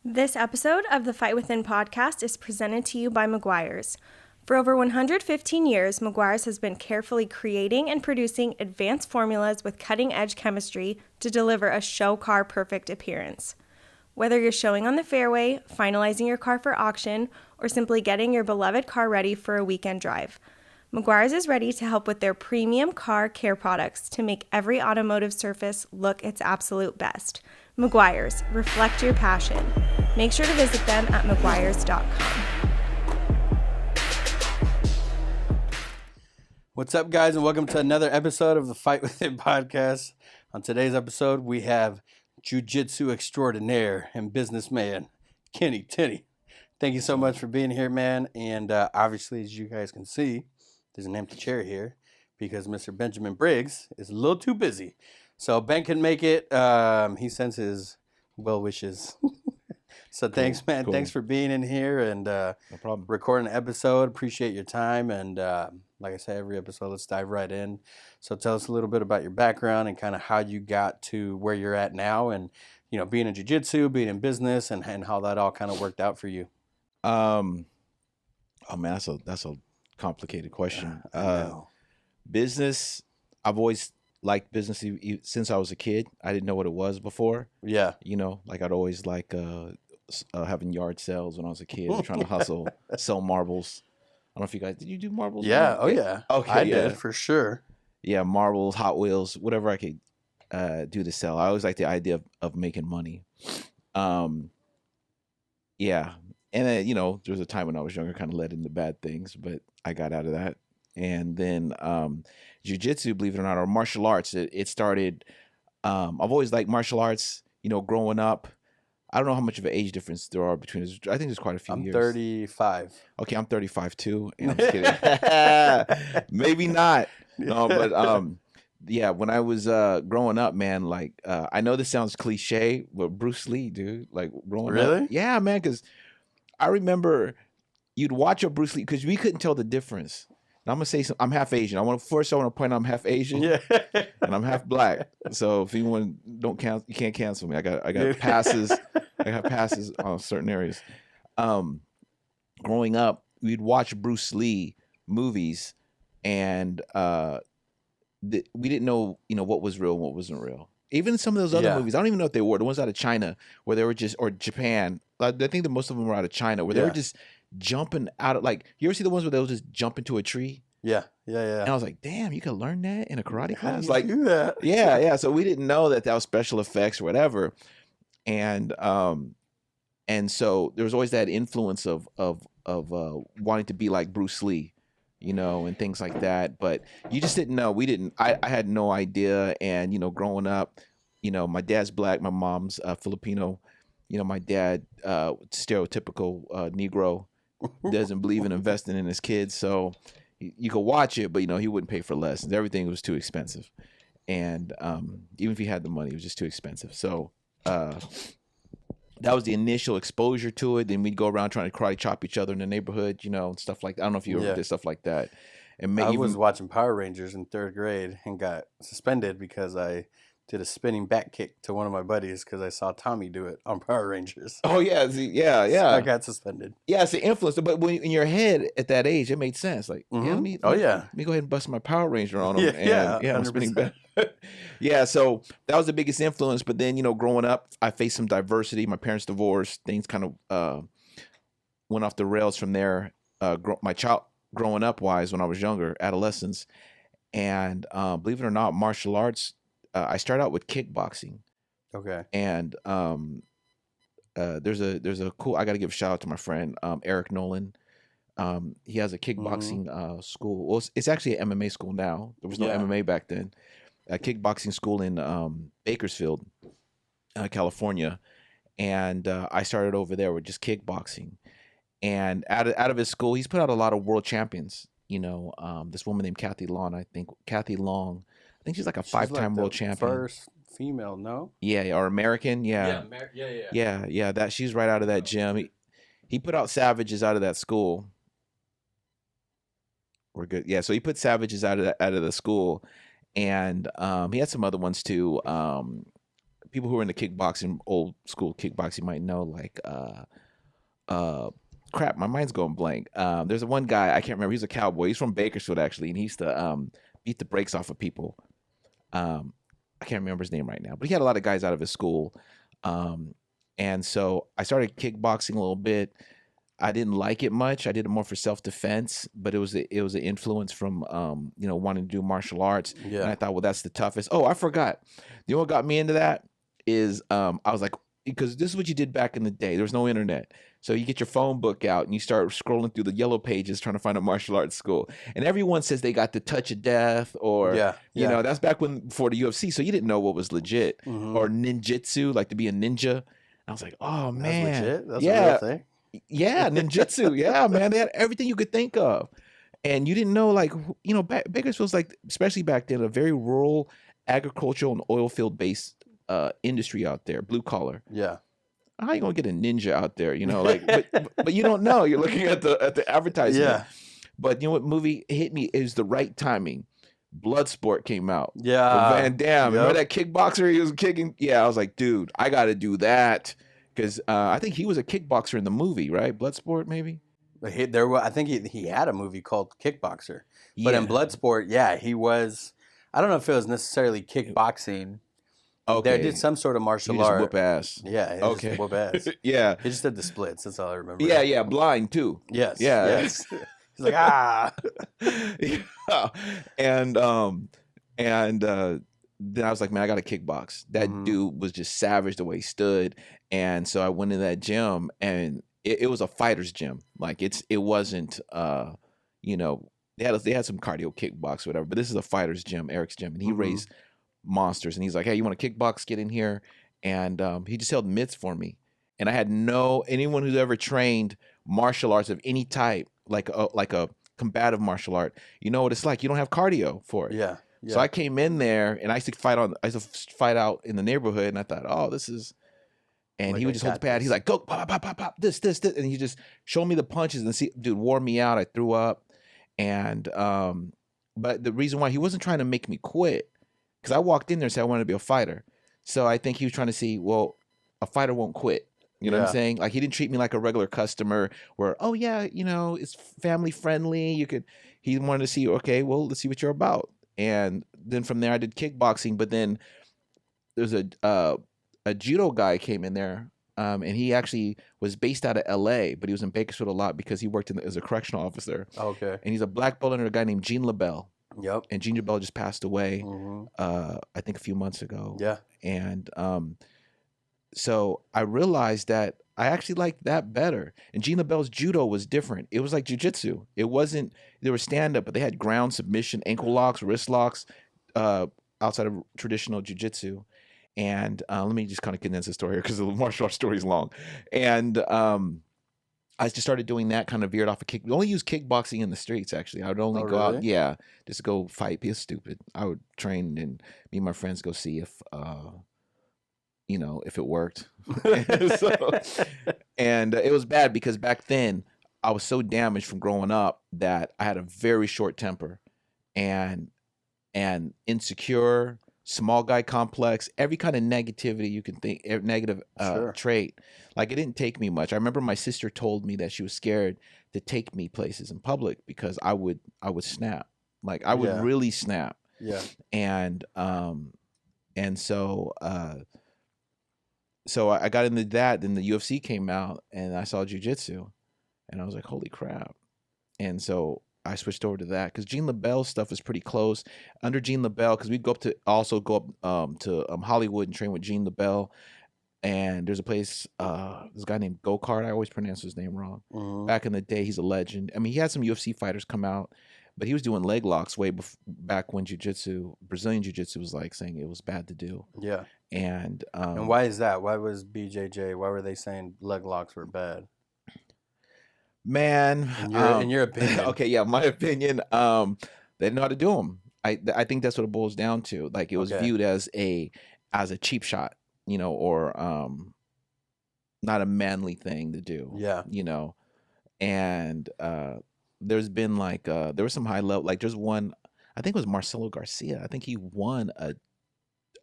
This episode of the Fight Within podcast is presented to you by Meguiar's. For over 115 years, Meguiar's has been carefully creating and producing advanced formulas with cutting-edge chemistry to deliver a show car perfect appearance. Whether you're showing on the fairway, finalizing your car for auction, or simply getting your beloved car ready for a weekend drive, Meguiar's is ready to help with their premium car care products to make every automotive surface look its absolute best. Meguiar's, reflect your passion. Make sure to visit them at meguiars.com. What's up, guys, and welcome to another episode of the Fight Within podcast. On today's episode, we have Jiu-Jitsu extraordinaire and businessman, Tenny. Thank you so much for being here, man. And obviously, as you guys can see, there's an empty chair here because Mr. Benjamin Briggs is a little too busy. So Ben can make it. He sends his well wishes. So cool, thanks, man. Cool. Thanks for being in here and no problem. Recording an episode. Appreciate your time. And like I say, every episode, let's dive right in. So tell us a little bit about your background and kind of how you got to where you're at now and, you know, being in jiu-jitsu, being in business and how that all kind of worked out for you. Oh, man, that's a complicated question. Business, I've always liked business since I was a kid. I didn't know what it was before. Yeah. You know, like I'd always like having yard sales when I was a kid, trying to hustle, sell marbles. I don't know if you guys, did you do marbles? Yeah. Oh, yeah. Okay. I did, for sure. Yeah, marbles, Hot Wheels, whatever I could do to sell. I always liked the idea of making money. Yeah. And then, you know, there was a time when I was younger, kind of led into bad things, but I got out of that. And then jiu-jitsu, believe it or not, or martial arts, it started, I've always liked martial arts, you know, growing up. I don't know how much of an age difference there are between us. I think there's quite a few years. I'm 35. Okay, I'm 35 too. And I'm just kidding. Maybe not. No, but yeah, when I was growing up, man, like I know this sounds cliche, but Bruce Lee, dude, like growing up. Really? Yeah, man, because I remember you'd watch a Bruce Lee because we couldn't tell the difference. Now I'm gonna say I'm half Asian. I want to point out I'm half Asian, yeah, and I'm half black. So if anyone you can't cancel me. I got passes. I got passes on certain areas. Growing up, we'd watch Bruce Lee movies, and we didn't know, you know, what was real and what wasn't real. Even some of those other movies, I don't even know if they were the ones out of China where they were just, or Japan. I think that most of them were out of China where they were just jumping out of, like, you ever see the ones where they'll just jump into a tree? Yeah. And I was like, damn, you could learn that in a karate class? How do you like, do that? Yeah. So we didn't know that was special effects or whatever. And so there was always that influence of wanting to be like Bruce Lee, you know, and things like that. But you just didn't know. I had no idea. And, you know, growing up, you know, my dad's black, my mom's Filipino. You know, my dad, stereotypical Negro, doesn't believe in investing in his kids. So you could watch it, but, you know, he wouldn't pay for lessons. Everything was too expensive. And even if he had the money, it was just too expensive. So that was the initial exposure to it. Then we'd go around trying to karate chop each other in the neighborhood, you know, and stuff like that. I don't know if you ever did stuff like that. And I was watching Power Rangers in 3rd grade and got suspended because I did a spinning back kick to one of my buddies because I saw Tommy do it on Power Rangers. Oh, yeah. So I got suspended. Yeah, it's the influence. But when in your head at that age, it made sense. Like, let me go ahead and bust my Power Ranger on him. I'm spinning back. Yeah, so that was the biggest influence. But then, you know, growing up, I faced some diversity. My parents divorced. Things kind of went off the rails from there. Growing up wise, when I was younger, adolescence. And believe it or not, martial arts, I started out with kickboxing. Okay. And there's a cool, I got to give a shout out to my friend, Eric Nolan. He has a kickboxing school. Well, it's actually an MMA school now. There was no MMA back then. A kickboxing school in Bakersfield, California. And I started over there with just kickboxing. And out of his school, he's put out a lot of world champions. You know, this woman named Kathy Long, I think she's like a 5-time world champion. First female, no? Yeah, or American, yeah. Yeah. That she's right out of that gym. He put out savages out of that school. We're good. Yeah, so he put savages out of the school, and he had some other ones too. people who are into kickboxing, old school kickboxing, might know like crap, my mind's going blank. There's one guy, I can't remember. He's a cowboy. He's from Bakersfield actually, and he used to beat the brakes off of people. I can't remember his name right now, but he had a lot of guys out of his school. And so I started kickboxing a little bit. I didn't like it much. I did it more for self-defense, but it was an influence from wanting to do martial arts. Yeah. And I thought, well, that's the toughest. Oh, I forgot. You know what got me into that is I was like, because this is what you did back in the day. There was no internet. So you get your phone book out and you start scrolling through the yellow pages trying to find a martial arts school. And everyone says they got the touch of death or, you know, that's back before the UFC. So you didn't know what was legit or ninjutsu, like to be a ninja. I was like, oh, man. That's legit? That's a real thing? Yeah, ninjutsu. Yeah, man. They had everything you could think of. And you didn't know, like, you know, Bakersfield's like, especially back then, a very rural, agricultural and oil field based industry out there, blue collar. Yeah. How you gonna get a ninja out there? You know, like, but you don't know. You're looking at the advertisement. Yeah. But you know what movie hit me is the right timing. Bloodsport came out. Yeah. With Van Damme. Remember that kickboxer he was kicking? Yeah, I was like, dude, I got to do that because I think he was a kickboxer in the movie, right? Bloodsport, maybe. I think he had a movie called Kickboxer, but in Bloodsport, yeah, he was. I don't know if it was necessarily kickboxing. Okay. They did some sort of martial art. Whoop ass. Yeah. Just whoop ass. Yeah. He just did the splits. That's all I remember. Yeah. Blind too. Yes. Yeah. Yes. He's like, ah. Yeah. And then I was like, man, I got to kickbox. That dude was just savage the way he stood. And so I went in that gym and it was a fighter's gym. Like it wasn't, you know, they had some cardio kickbox or whatever, but this is a fighter's gym, Eric's gym. And he raised monsters. And he's like, hey, you want to kickbox? Get in here. And he just held mitts for me. And I had anyone who's ever trained martial arts of any type, like a combative martial art, you know what it's like. You don't have cardio for it. Yeah. So I came in there and I used to fight out in the neighborhood, and I thought, oh, this is. And he would just hold the pad. He's like, go pop, pop, pop, pop, this, and he just showed me the punches and dude wore me out. I threw up, and but the reason why he wasn't trying to make me quit, because I walked in there and said I wanted to be a fighter. So I think he was trying to see, well, a fighter won't quit. You know what I'm saying? Like he didn't treat me like a regular customer where, oh yeah, you know, it's family friendly. He wanted to see, okay, well, let's see what you're about. And then from there I did kickboxing, but then there's a judo guy came in there, and he actually was based out of LA, but he was in Bakersfield a lot because he worked as a correctional officer. Okay. And he's a black belt under a guy named Gene LaBelle. Yep. And Gene LaBelle just passed away, I think a few months ago. Yeah. And so I realized that I actually liked that better. And Gene LaBelle's judo was different. It was like jiu-jitsu. It wasn't, they were stand-up, but they had ground submission, ankle locks, wrist locks, outside of traditional jiu-jitsu. And let me just kind of condense the story here because the martial arts story is long. And I just started doing that, kind of veered off of kick. We only use kickboxing in the streets, actually. I would only go out, just go fight. Be stupid. I would train and me and my friends go see if if it worked. And it was bad because back then I was so damaged from growing up that I had a very short temper and insecure, small guy complex, every kind of negativity you can think, negative trait. Like it didn't take me much. I remember my sister told me that she was scared to take me places in public because I would snap. Like I would really snap. Yeah. And so I got into that. Then the UFC came out, and I saw jiu-jitsu, and I was like, "Holy crap!" And so I switched over to that because Gene LaBelle's stuff was pretty close. Under Gene LaBelle, because we'd go up to Hollywood and train with Gene LaBelle. And there's a place, this guy named Go-Kart. I always pronounce his name wrong. Back in the day, he's a legend. I mean, he had some UFC fighters come out, but he was doing leg locks way back when Brazilian jiu-jitsu was like saying it was bad to do. Yeah. And why is that? Why was BJJ? Why were they saying leg locks were bad? Man, in your opinion. Okay, yeah, my opinion. They didn't know how to do them. I think that's what it boils down to. Like it was viewed as a cheap shot, or not a manly thing to do. Yeah. And there's been like there was some high level, like there's one, I think it was Marcelo Garcia. I think he won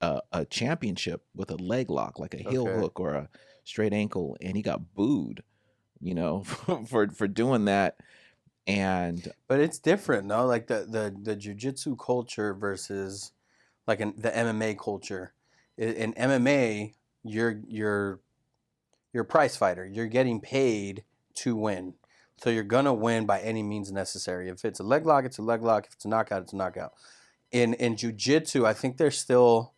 a championship with a leg lock, like a heel Okay. hook or a straight ankle, and he got booed, you know, for doing that. And But it's different, no? Like the jiu-jitsu culture versus like the MMA culture. In MMA, you're a prize fighter. You're getting paid to win. So you're gonna win by any means necessary. If it's a leg lock, it's a leg lock. If it's a knockout, it's a knockout. In jiu-jitsu, I think there's still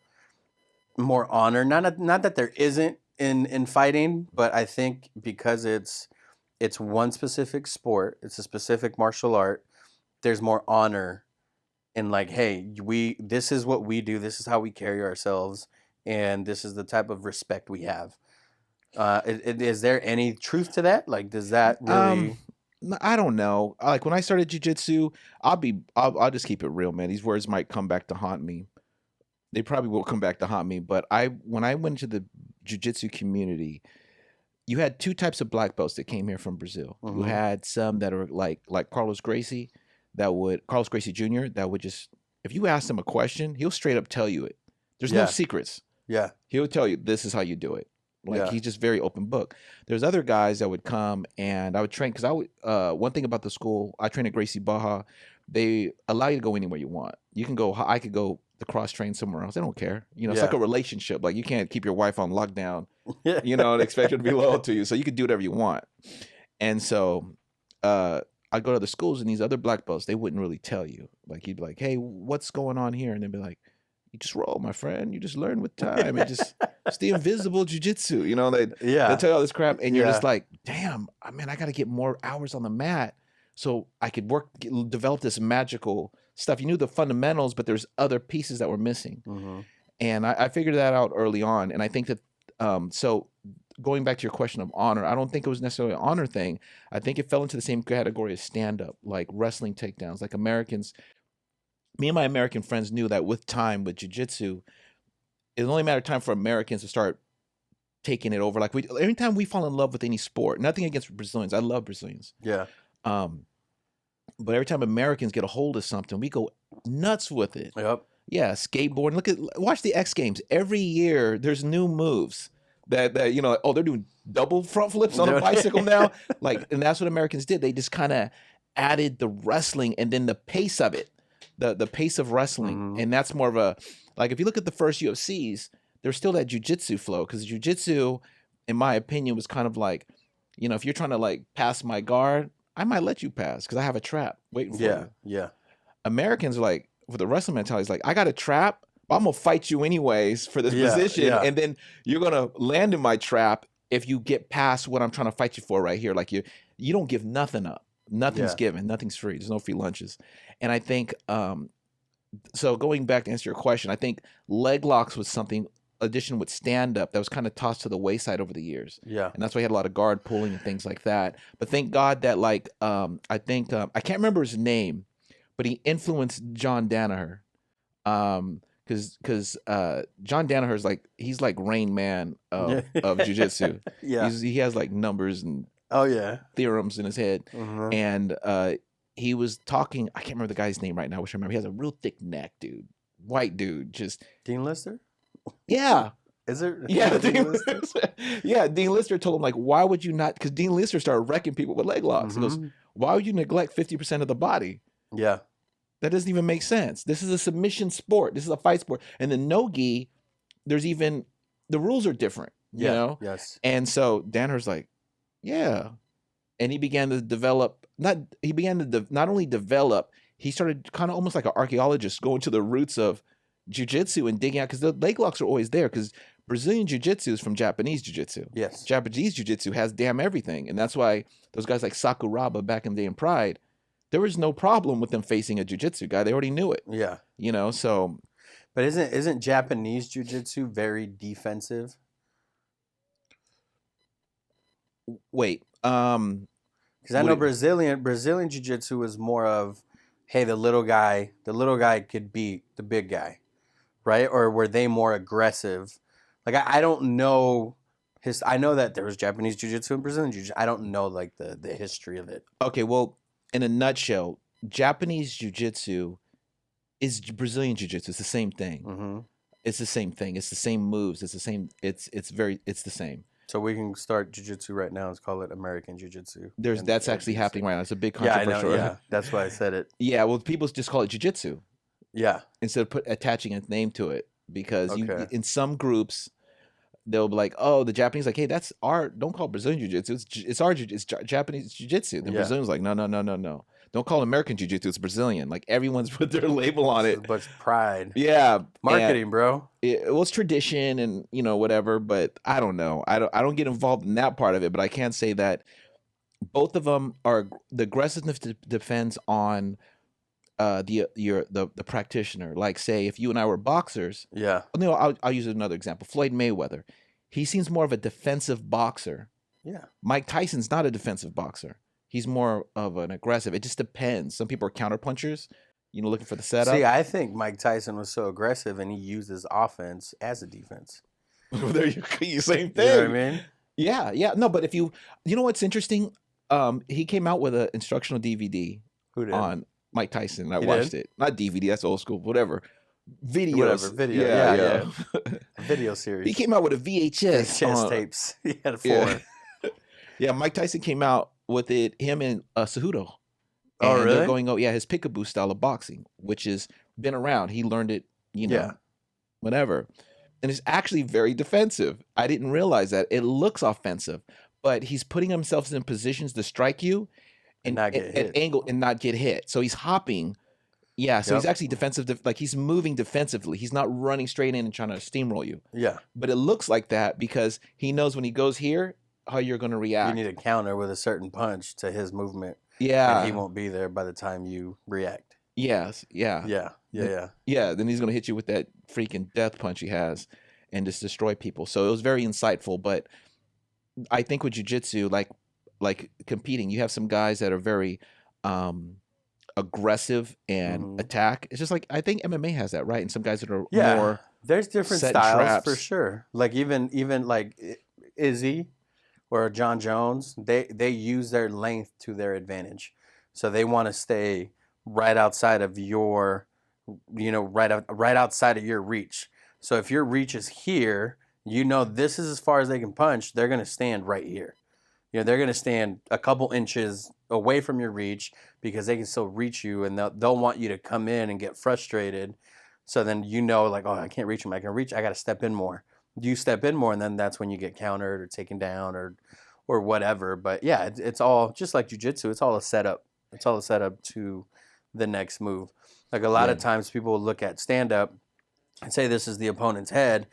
more honor. Not that there isn't in fighting, but I think because it's one specific sport, it's a specific martial art, there's more honor in like, hey, this is what we do, this is how we carry ourselves, and this is the type of respect we have. Is there any truth to that? Like, does that really? I don't know. Like when I started jiu-jitsu, I'll just keep it real, man. These words might come back to haunt me. They probably will come back to haunt me. But when I went to the jiu-jitsu community, you had two types of black belts that came here from Brazil. Mhm. You had some that are like Carlos Gracie Jr. that would just, if you asked him a question, he'll straight up tell you it. There's no Yeah. secrets. Yeah. He'll tell you this is how you do it. Like Yeah. he's just very open book. There's other guys that would come and I would train because I would. One thing about the school, I train at Gracie Barra. They allow you to go anywhere you want. You can go. I could go to cross train somewhere else. They don't care. You know, it's Yeah. like a relationship. Like you can't keep your wife on lockdown. Yeah. You know, and expect her to be loyal to you. So you could do whatever you want. And so I'd go to the schools and these other black belts, they wouldn't really tell you. Like you'd be like, hey, what's going on here? And they'd be like, you just roll, my friend. You just learn with time. And just it's the invisible jiu-jitsu. You know, they tell you all this crap. And you're just like, damn, I got to get more hours on the mat so I could develop this magical stuff. You knew the fundamentals, but there's other pieces that were missing. Mm-hmm. And I figured that out early on. And I think that, so going back to your question of honor, I don't think it was necessarily an honor thing. I think it fell into the same category as stand-up, like wrestling takedowns. Like Americans, me and my American friends knew that with time, with jiu-jitsu, it only mattered time for Americans to start taking it over. Like every time we fall in love with any sport, nothing against Brazilians. I love Brazilians. Yeah. But every time Americans get a hold of something, we go nuts with it. Yep. Yeah, skateboarding. Watch the X Games. Every year, there's new moves that you know. Oh, they're doing double front flips on a bicycle now. Like, and that's what Americans did. They just kind of added the wrestling and then the pace of it, the pace of wrestling, Mm-hmm. and that's more of a like. If you look at the first UFCs, there's still that jiu-jitsu flow because jiu-jitsu, in my opinion, was kind of like, you know, if you're trying to like pass my guard, I might let you pass because I have a trap waiting for you. Yeah. Americans are like, with the wrestling mentality, it's like, I got a trap, but I'm gonna fight you anyways for this position, and then you're gonna land in my trap if you get past what I'm trying to fight you for right here. Like you don't give nothing up. Nothing's given. Nothing's free. There's no free lunches. And I think, so going back to answer your question, I think leg locks was something, addition with stand up, that was kind of tossed to the wayside over the years. Yeah. And that's why he had a lot of guard pulling and things like that. But thank God that like, I think, I can't remember his name, but he influenced John Danaher. Because John Danaher is like, he's like Rain Man of jiu-jitsu. Yeah. He has like numbers and theorems in his head. Mm-hmm. And he was talking, I can't remember the guy's name right now. I wish I remember. He has a real thick neck, dude. White dude. Just Dean Lister? Yeah. Is it? Yeah, Dean Lister. Yeah, Dean Lister told him, like, why would you not? Because Dean Lister started wrecking people with leg locks. He goes, why would you neglect 50% of the body? Yeah. That doesn't even make sense. This is a submission sport. This is a fight sport. And the no-gi, there's even, the rules are different, you know? Yes. And so Danaher's like, yeah. And he began to develop, not only develop, he started kind of almost like an archaeologist going to the roots of jiu-jitsu and digging out, because the leg locks are always there, because Brazilian jiu-jitsu is from Japanese jiu-jitsu. Yes. Japanese jiu-jitsu has damn everything. And that's why those guys like Sakuraba back in the day in Pride, there was no problem with them facing a jiu-jitsu guy. They already knew it. Yeah. You know, so. But isn't Japanese jiu-jitsu very defensive? Wait. Because I know Brazilian jiu-jitsu is more of, hey, the little guy could beat the big guy, right? Or were they more aggressive? Like I don't know I know that there was Japanese jiu-jitsu and Brazilian jiu-jitsu. I don't know like the history of it. Okay, well, in a nutshell, Japanese jiu-jitsu is Brazilian jiu-jitsu. It's the same thing. It's the same thing. It's the same moves. It's the same. It's the same. So we can start jiu-jitsu right now. Let's call it American jiu-jitsu. That's actually happening right now. It's a big Yeah, I know. controversial. Yeah, that's why I said it. Yeah, well, people just call it jiu-jitsu. Yeah. Instead of attaching a name to it, because Okay. in some groups they'll be like, oh, the Japanese like, hey, that's our, don't call it Brazilian jiu-jitsu. It's our it's Japanese jiu-jitsu. The Brazilians like, no. Don't call it American jiu-jitsu. It's Brazilian. Like everyone's put their label on it. But pride. Yeah, Marketing, bro. It was tradition and whatever, but I don't know. I don't get involved in that part of it, but I can say that both of them are, the aggressiveness depends on the practitioner. Like, say if you and I were boxers. Yeah. I'll use another example. Floyd Mayweather. He seems more of a defensive boxer. Yeah. Mike Tyson's not a defensive boxer. He's more of an aggressive. It just depends. Some people are counterpunchers, looking for the setup. See, I think Mike Tyson was so aggressive and he used his offense as a defense. There you same thing. You know what I mean? Yeah. No, but if you know what's interesting? He came out with an instructional DVD on Mike Tyson, and I watched it. Not DVD, that's old school, whatever. Video. Yeah. A video series. He came out with a VHS tapes. He had 4. Yeah, Mike Tyson came out with it, him and Cejudo. Oh, really? They're going, his peekaboo style of boxing, which has been around. He learned it, whatever. And it's actually very defensive. I didn't realize that. It looks offensive, but he's putting himself in positions to strike you and not get hit. Angle and not get hit. So he's hopping. Yeah, so he's actually defensive. Like he's moving defensively. He's not running straight in and trying to steamroll you. Yeah. But it looks like that because he knows when he goes here, how you're going to react. You need a counter with a certain punch to his movement. Yeah. And he won't be there by the time you react. Yes. Yeah. Yeah. Yeah. Then he's going to hit you with that freaking death punch he has and just destroy people. So it was very insightful. But I think with jiu-jitsu, like competing, you have some guys that are very aggressive and attack. It's just like, I think MMA has that, right? And some guys that are more there's different styles for sure. Like even like Izzy or John Jones, they use their length to their advantage. So they want to stay right outside of your, right outside of your reach. So if your reach is here, this is as far as they can punch, they're going to stand right here. They're going to stand a couple inches away from your reach because they can still reach you, and they'll want you to come in and get frustrated. So then like, oh, I can't reach him. I got to step in more. You step in more, and then that's when you get countered or taken down or whatever. But yeah, it's all just like jiu-jitsu. It's all a setup. It's all a setup to the next move. Like a lot of times people will look at stand-up and say this is the opponent's head.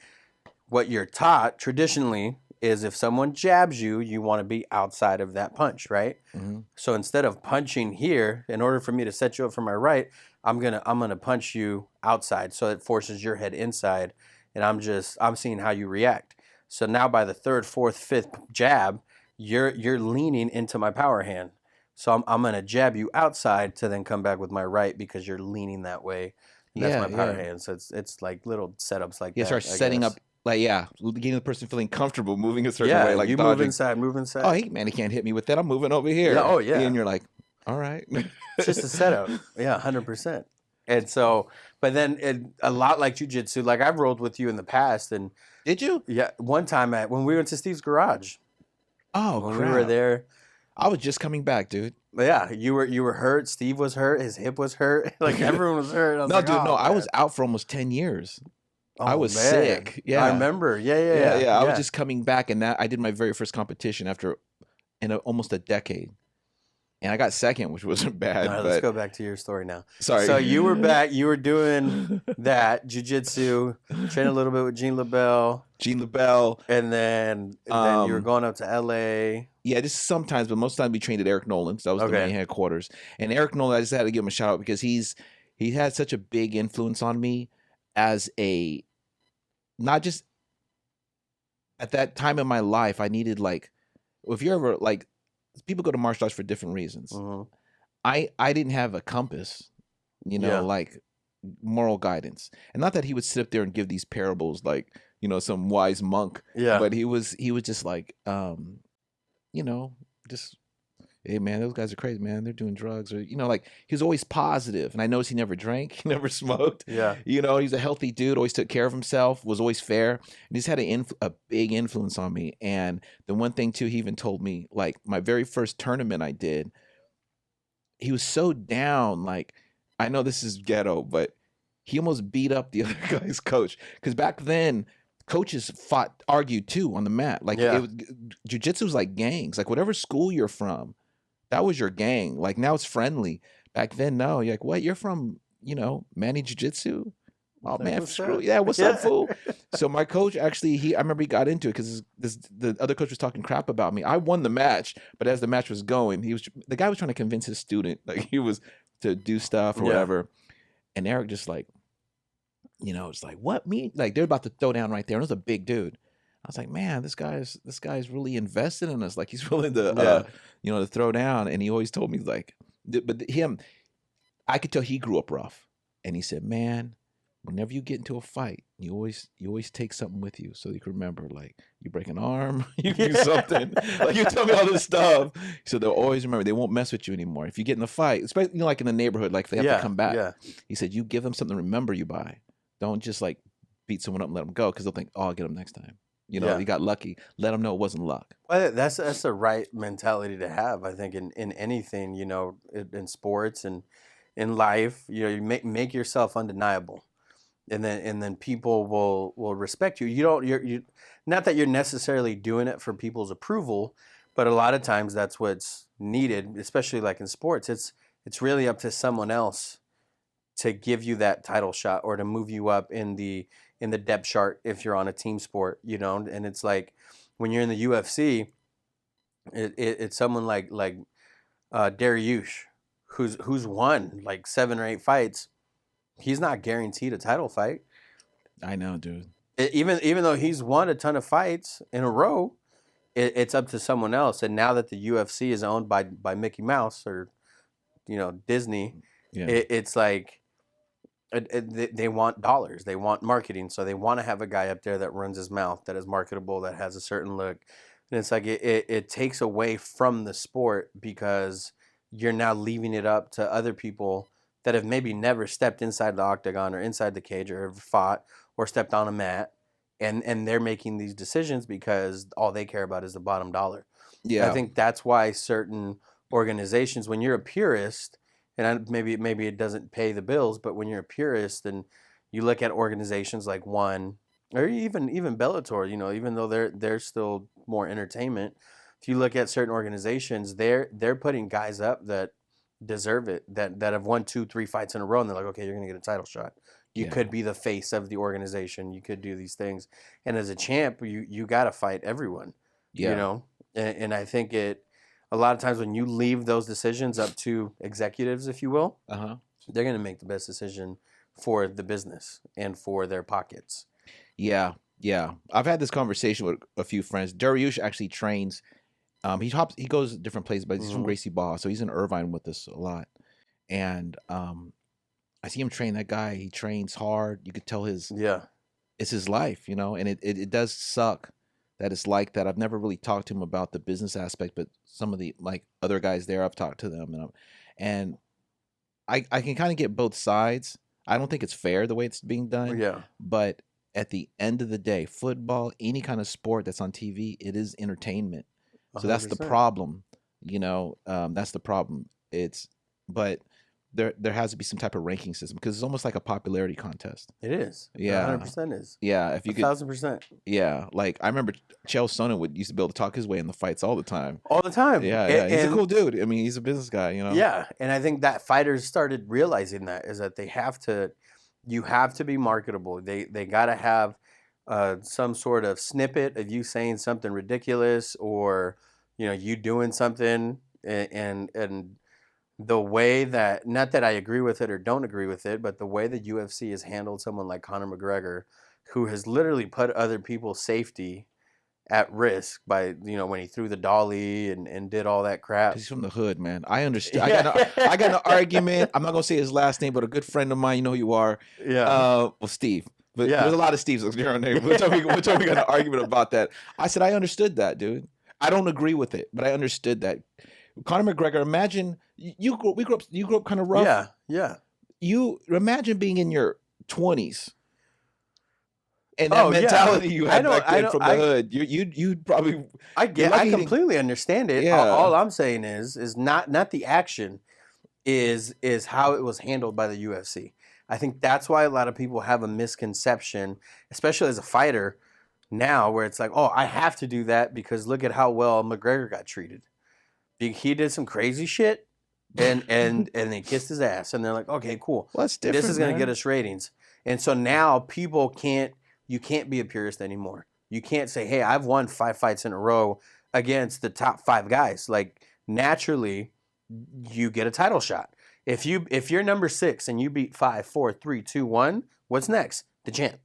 What you're taught traditionally is if someone jabs you, you want to be outside of that punch, right? Mm-hmm. So instead of punching here, in order for me to set you up for my right, I'm gonna punch you outside, so it forces your head inside, and I'm seeing how you react. So now by the 3rd, 4th, 5th jab, you're leaning into my power hand. So I'm gonna jab you outside to then come back with my right because you're leaning that way. And that's my power hand. So it's like little setups like that. Start setting up. Like, getting the person feeling comfortable moving a certain way. Like you dodging. move inside. Oh, hey, man, he can't hit me with that. I'm moving over here. Yeah, oh, yeah. And you're like, all right. It's just a setup. Yeah, 100%. And so, but then a lot like jiu-jitsu, like I've rolled with you in the past. And did you? Yeah, one time when we went to Steve's garage. Oh, when crap. we were there. I was just coming back, dude. Yeah, you were hurt. Steve was hurt. His hip was hurt. Like everyone was hurt. I was out for almost 10 years. Oh, I was sick. Yeah, I remember. Yeah. I was just coming back, and I did my very first competition in almost a decade, and I got second, which wasn't bad. All right, let's go back to your story now. Sorry. So you were back. You were doing that jiu-jitsu, training a little bit with Gene LaBelle, and then you were going up to LA. Yeah, just sometimes, but most of the time we trained at Eric Nolan's. That was the main headquarters. And Eric Nolan, I just had to give him a shout out because he had such a big influence on me as not just at that time in my life. I needed if you're ever people go to martial arts for different reasons. Mm-hmm. I didn't have a compass, like moral guidance, and not that he would sit up there and give these parables like some wise monk. Yeah, but he was just like just hey man, those guys are crazy, man. They're doing drugs, or like he was always positive. And I noticed he never drank, he never smoked. Yeah. He's a healthy dude, always took care of himself, was always fair, and he's had a big influence on me. And the one thing too, he even told me, like my very first tournament I did, he was so down. Like, I know this is ghetto, but he almost beat up the other guy's coach, because back then coaches argued too on the mat. Like, jiu-jitsu was like gangs. Like, whatever school you're from, that was your gang. Like, now it's friendly. Back then, no. You're like, what? You're from, Manny Jiu-Jitsu? Oh man, screw yeah. What's up, fool? So my coach actually, I remember he got into it because the other coach was talking crap about me. I won the match, but as the match was going, the guy was trying to convince his student, like he was to do stuff or whatever. And Eric just like, it's like, what, me? Like, they're about to throw down right there. And it was a big dude. I was like, man, this guy's really invested in us. Like, he's willing to, to throw down. And he always told me, like, but I could tell he grew up rough. And he said, man, whenever you get into a fight, you always take something with you, so you can remember, like, you break an arm, you do something, like, you tell me all this stuff. So they'll always remember. They won't mess with you anymore. If you get in a fight, especially, like in the neighborhood, like, if they have to come back. Yeah. He said, you give them something to remember you by. Don't just like beat someone up and let them go, because they'll think, oh, I'll get them next time. You got lucky. Let them know it wasn't luck. Well, that's the right mentality to have, I think, in anything, in sports and in life. You make yourself undeniable, and then people will respect you. You're not that you're necessarily doing it for people's approval, but a lot of times that's what's needed, especially like in sports. It's really up to someone else to give you that title shot, or to move you up in the depth chart if you're on a team sport, and it's like when you're in the UFC, it's someone like Dariush, who's won like 7 or 8 fights. He's not guaranteed a title fight. I know, dude. Even though he's won a ton of fights in a row, it's up to someone else. And now that the UFC is owned by Mickey Mouse or Disney, it's like, they want dollars, they want marketing, so they want to have a guy up there that runs his mouth, that is marketable, that has a certain look. And it's like it takes away from the sport, because you're now leaving it up to other people that have maybe never stepped inside the octagon or inside the cage, or ever fought or stepped on a mat, and they're making these decisions because all they care about is the bottom dollar. I think that's why certain organizations, when you're a purist, and maybe it doesn't pay the bills, but when you're a purist and you look at organizations like One, or even Bellator, even though they're still more entertainment, if you look at certain organizations, they're putting guys up that deserve it, that have won 2-3 fights in a row, and they're like, okay, you're gonna get a title shot. You could be the face of the organization. You could do these things, and as a champ, you gotta fight everyone. And I think a lot of times when you leave those decisions up to executives, if you will, they're going to make the best decision for the business and for their pockets. Yeah. I've had this conversation with a few friends. Dariush actually trains. He goes different places, but he's from Gracie Barra, so he's in Irvine with us a lot. And I see him train that guy. He trains hard. You could tell it's his life, and it does suck that it's like that. I've never really talked to him about the business aspect, but some of the like other guys there, I've talked to them, and I can kind of get both sides. I don't think it's fair the way it's being done. But at the end of the day, football, any kind of sport that's on TV, it is entertainment. So 100%. That's the problem. That's the problem. But there has to be some type of ranking system, because it's almost like a popularity contest. It is. Yeah. 100% is. Yeah. If you 1,000%. Yeah. Like, I remember Chael Sonnen used to be able to talk his way in the fights all the time. All the time. Yeah. He's a cool dude. I mean, he's a business guy, Yeah. And I think that fighters started realizing that, is that you have to be marketable. They got to have some sort of snippet of you saying something ridiculous, or, you doing something, and the way that, not that I agree with it or don't agree with it, but the way the UFC has handled someone like Conor McGregor, who has literally put other people's safety at risk by, when he threw the dolly and did all that crap. He's from the hood, man. I understand. I got an argument. I'm not going to say his last name, but a good friend of mine, who you are. Yeah. Well, Steve. But there's a lot of Steves in your name. Which time we got an argument about that. I said, I understood that, dude. I don't agree with it, but I understood that. Conor McGregor. Imagine you grew up kind of rough. Yeah, yeah. You imagine being in your 20s. And that mentality you had back then from the hood, you'd probably. I completely understand it. Yeah. All I'm saying is not the action, is how it was handled by the UFC. I think that's why a lot of people have a misconception, especially as a fighter now, where it's like, oh, I have to do that because look at how well McGregor got treated. He did some crazy shit, and they kissed his ass, and they're like, okay, cool. Well, that's different. This is gonna get us ratings, and so now people can't. You can't be a purist anymore. You can't say, hey, I've won 5 fights in a row against the top 5 guys. Like, naturally, you get a title shot. If you're number 6 and you beat 5, 4, 3, 2, 1, what's next? The champ.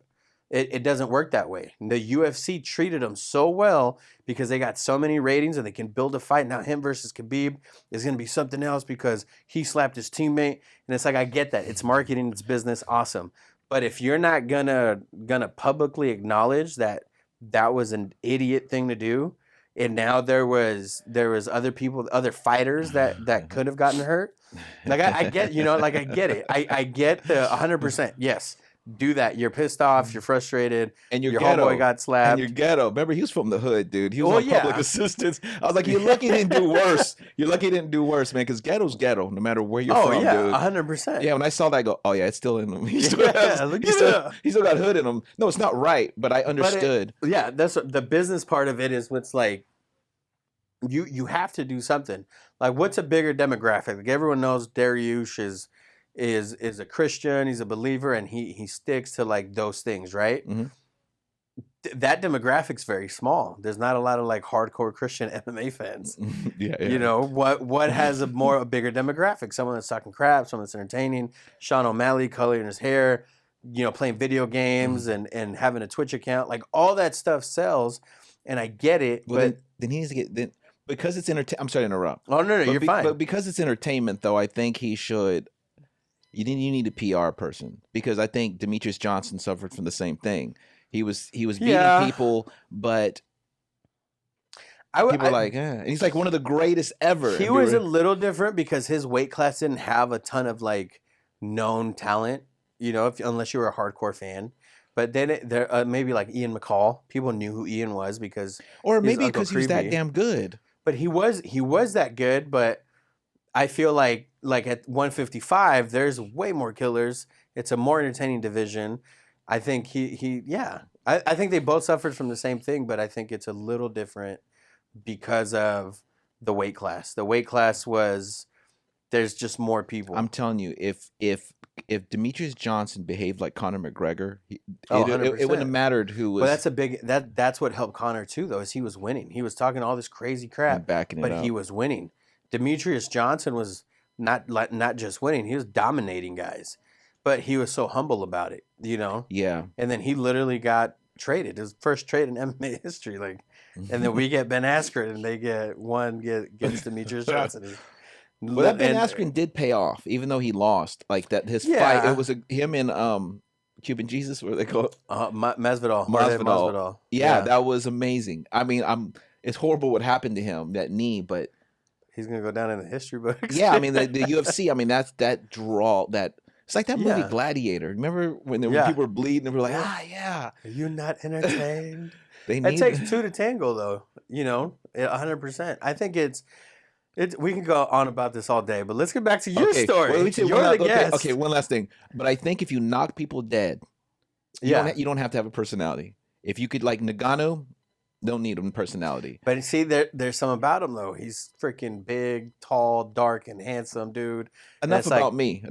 It doesn't work that way. The UFC treated them so well because they got so many ratings and they can build a fight. Now him versus Khabib is going to be something else because he slapped his teammate. And it's like, I get that. It's marketing. It's business. Awesome. But if you're not gonna publicly acknowledge that was an idiot thing to do, and now there was other people, other fighters that could have gotten hurt, like I get, like I get it, I get the 100%. Yes, do that. You're pissed off, you're frustrated, and your homeboy got slapped. And you're ghetto. Remember, he was from the hood, dude. He was on public assistance. I was like, you're lucky he didn't do worse. You're lucky he didn't do worse, man, because ghetto's ghetto, no matter where you're from, dude. 100%. Yeah, when I saw that, I go, oh yeah, it's still in him. He still got hood in him. No, it's not right, but I understood. That's the business part of it is what's like, you have to do something. Like, what's a bigger demographic? Like, everyone knows Dariush is a Christian, he's a believer, and he sticks to like those things, right? Mm-hmm. That demographic's very small. There's not a lot of like hardcore Christian MMA fans. Yeah. What has a bigger demographic? Someone that's talking crap, someone that's entertaining. Sean O'Malley coloring his hair, playing video games and having a Twitch account. Like, all that stuff sells, and I get it. Well, but then he needs to get because it's entertainment. I'm sorry to interrupt. Oh no, you're fine. But because it's entertainment, though, I think he should. You need a PR person, because I think Demetrius Johnson suffered from the same thing. He was beating people, but people were like, and he's like one of the greatest ever. He was a little different because his weight class didn't have a ton of like known talent, unless you were a hardcore fan. But then there maybe like Ian McCall, people knew who Ian was because, or maybe because he was that damn good. But he was that good. But I feel like at 155, there's way more killers. It's a more entertaining division. I think I think they both suffered from the same thing, but I think it's a little different because of the weight class. The weight class there's just more people. I'm telling you, if Demetrius Johnson behaved like Conor McGregor, it wouldn't have mattered who was. But that's what helped Conor too, though, is he was winning. He was talking all this crazy crap, but he was winning. Demetrius Johnson was not just winning; he was dominating guys. But he was so humble about it, Yeah. And then he literally got traded. His first trade in MMA history, and then we get Ben Askren, and they gets Demetrius Johnson. Well, that Ben Askren did pay off, even though he lost. Like that, his fight. It was him and Cuban Jesus. What do they call it? Masvidal. Yeah, that was amazing. I mean, it's horrible what happened to him, that knee, but he's gonna go down in the history books. Yeah, I mean the UFC. I mean that draw that. It's like that movie Gladiator. Remember when people were bleeding and we were like, yeah. Are you not entertained? It takes two to tango, though. 100%. I think it's. We can go on about this all day, but let's get back to your story. Well, You're the guest. Okay, one last thing. But I think if you knock people dead, you don't have to have a personality. If you could, like Nagano, don't need a personality. But see, there's some about him though. He's freaking big, tall, dark, and handsome, dude. Enough about me.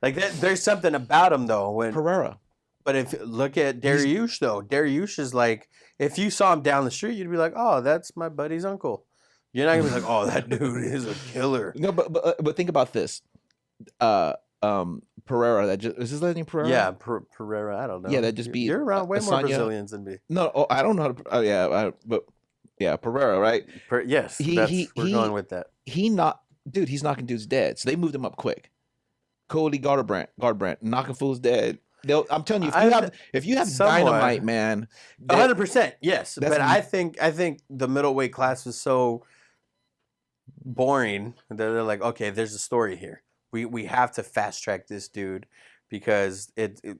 Like there's something about him though. Pereira. But if look at Dariush though, Dariush is like, if you saw him down the street, you'd be like, oh, that's my buddy's uncle. You're not gonna be like, oh, that dude is a killer. No, but think about this. Pereira, is his last name Pereira? Yeah, Pereira. I don't know. Yeah, that just beat. You're around way more Brazilians than me. No, I don't know. But Pereira, right? Yes, we're going with that. He's knocking dudes dead. So they moved him up quick. Cody Garbrandt, knocking fools dead. I'm telling you, if you have dynamite, man, 100%, yes. But I think the middleweight class was so boring. They're like, okay, there's a story here. We have to fast track this dude because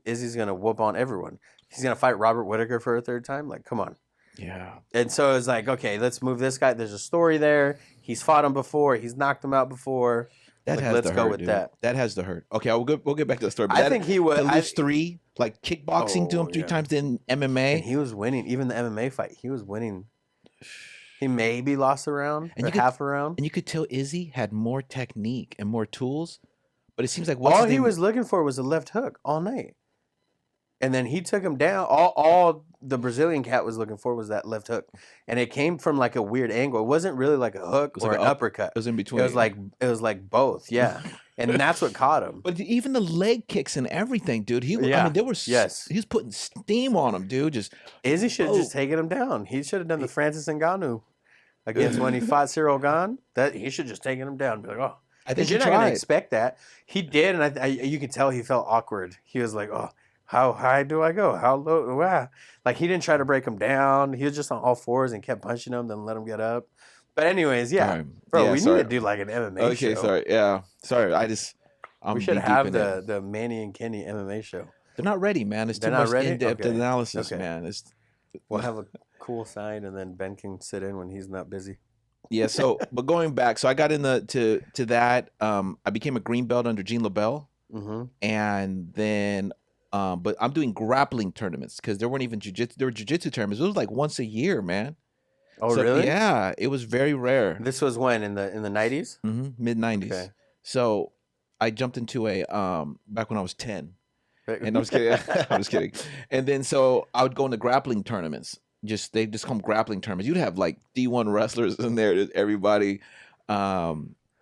Izzy's gonna whoop on everyone. He's gonna fight Robert Whittaker for a third time. Like, come on. Yeah. And so it's like, okay, let's move this guy. There's a story there. He's fought him before. He's knocked him out before. That like, has let's to go hurt, with dude. that. That has to hurt. Okay, we'll get back to the story. But I think he would. To lose 3, like kickboxing to him 3 yeah. times in MMA. And he was winning. Even the MMA fight, he was winning. He maybe lost a round or half a round. And you could tell Izzy had more technique and more tools. But it seems like all he was looking for was a left hook all night. And then he took him down. All the Brazilian cat was looking for was that left hook. And it came from like a weird angle. It wasn't really like a hook or like an uppercut. It was in between. It was like both, yeah. And that's what caught him. But even the leg kicks and everything, dude. I mean, there was he was putting steam on him, dude. Just Izzy should have just taken him down. He should have done the Francis Ngannou against when he fought Cyril Gane. That he should just taken him down. Be like, oh, I think you're not gonna expect that. He did, and you could tell he felt awkward. He was like, oh. How high do I go? How low? Wow. Like, he didn't try to break him down. He was just on all fours and kept punching him, then let him get up. But anyways, yeah. Bro, we need to do like an MMA show. Okay, sorry. Yeah. Sorry. We should have the Manny and Kenny MMA show. They're not ready, man. It's too much in-depth analysis, man. We'll have a cool side, and then Ben can sit in when he's not busy. Yeah, so, but going back, so I got to that. I became a green belt under Gene LaBelle. Mm-hmm. And then... but I'm doing grappling tournaments because there weren't even jiu-jitsu. There were jiu-jitsu tournaments. It was like once a year, man. Oh, really? Yeah, it was very rare. This was when in the 90s? Mm-hmm, mid-90s. Okay. So I jumped into a back when I was 10. And I was kidding. I was kidding. And then so I would go into grappling tournaments. They just call them grappling tournaments. You'd have like D1 wrestlers in there. Everybody. But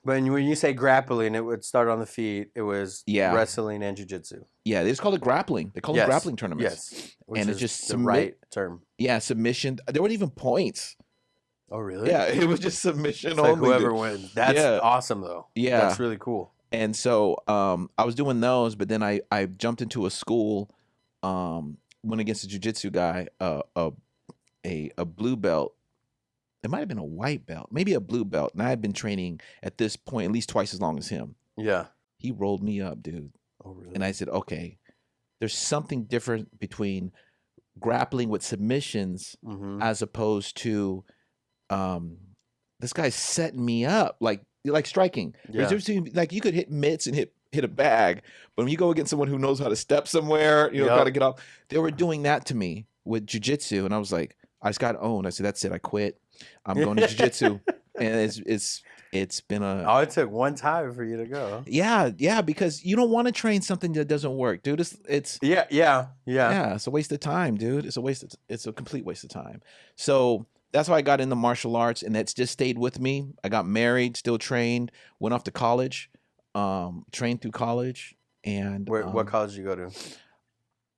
when you say grappling, it would start on the feet. It was wrestling and jiu-jitsu. Yeah, they just call it grappling. They call it grappling tournaments. Yes, and it's just the right term. Yeah, submission. There weren't even points. Oh, really? Yeah, it was just submission it's only. Like whoever wins. That's awesome, though. Yeah, that's really cool. And so I was doing those, but then I jumped into a school, went against a jiu-jitsu guy, a blue belt. It might have been a white belt, maybe a blue belt. And I had been training at this point at least twice as long as him. Yeah. He rolled me up, dude. Oh, really? And I said, okay, there's something different between grappling with submissions as opposed to this guy's setting me up, like striking. Yeah. Like you could hit mitts and hit a bag, but when you go against someone who knows how to step somewhere, got to get off. They were doing that to me with jiu-jitsu, and I was like, I just got owned. I said, that's it. I quit. I'm going to jiu-jitsu, and it's been a. Oh, it took one time for you to go. Yeah, because you don't want to train something that doesn't work, dude. It's yeah. It's a waste of time, dude. It's a complete waste of time. So that's why I got into martial arts, and that's just stayed with me. I got married, still trained, went off to college, trained through college, and what college did you go to?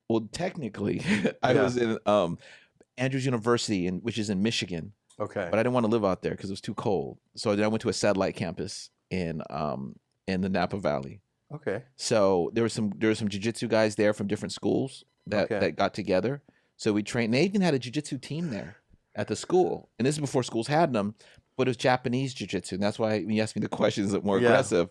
Well, technically, I was in Andrews University, which is in Michigan. Okay. But I didn't want to live out there because it was too cold. So then I went to a satellite campus in the Napa Valley. Okay. So there were some jiu-jitsu guys there from different schools that got together. So we trained. They even had a jiu-jitsu team there at the school. And this is before schools had them, but it was Japanese jiu-jitsu. And that's why when you asked me the questions that more aggressive,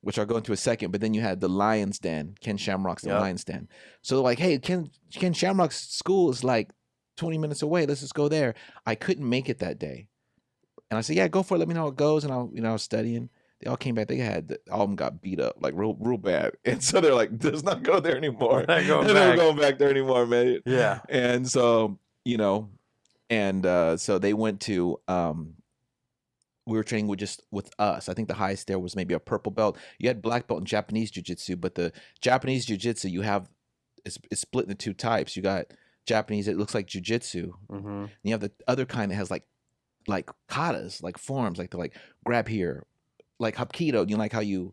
which I'll go into a second. But then you had the Lion's Den, Ken Shamrock's Lion's Den. So they're like, hey, Ken Shamrock's school is like 20 minutes away. Let's just go there. I couldn't make it that day. And I said, yeah, go for it. Let me know how it goes. And I was studying. They all came back. All of them got beat up, like real bad. And so they're like, let's not go there anymore. They're not going back there anymore, man. Yeah. And so, so they went to, we were training with us. I think the highest there was maybe a purple belt. You had black belt in Japanese jiu-jitsu, but the Japanese jiu-jitsu it's split into two types. You got Japanese, it looks like jiu-jitsu. Mm-hmm. And you have the other kind that has like katas, like forms, like to like grab here, like hapkido. You like how you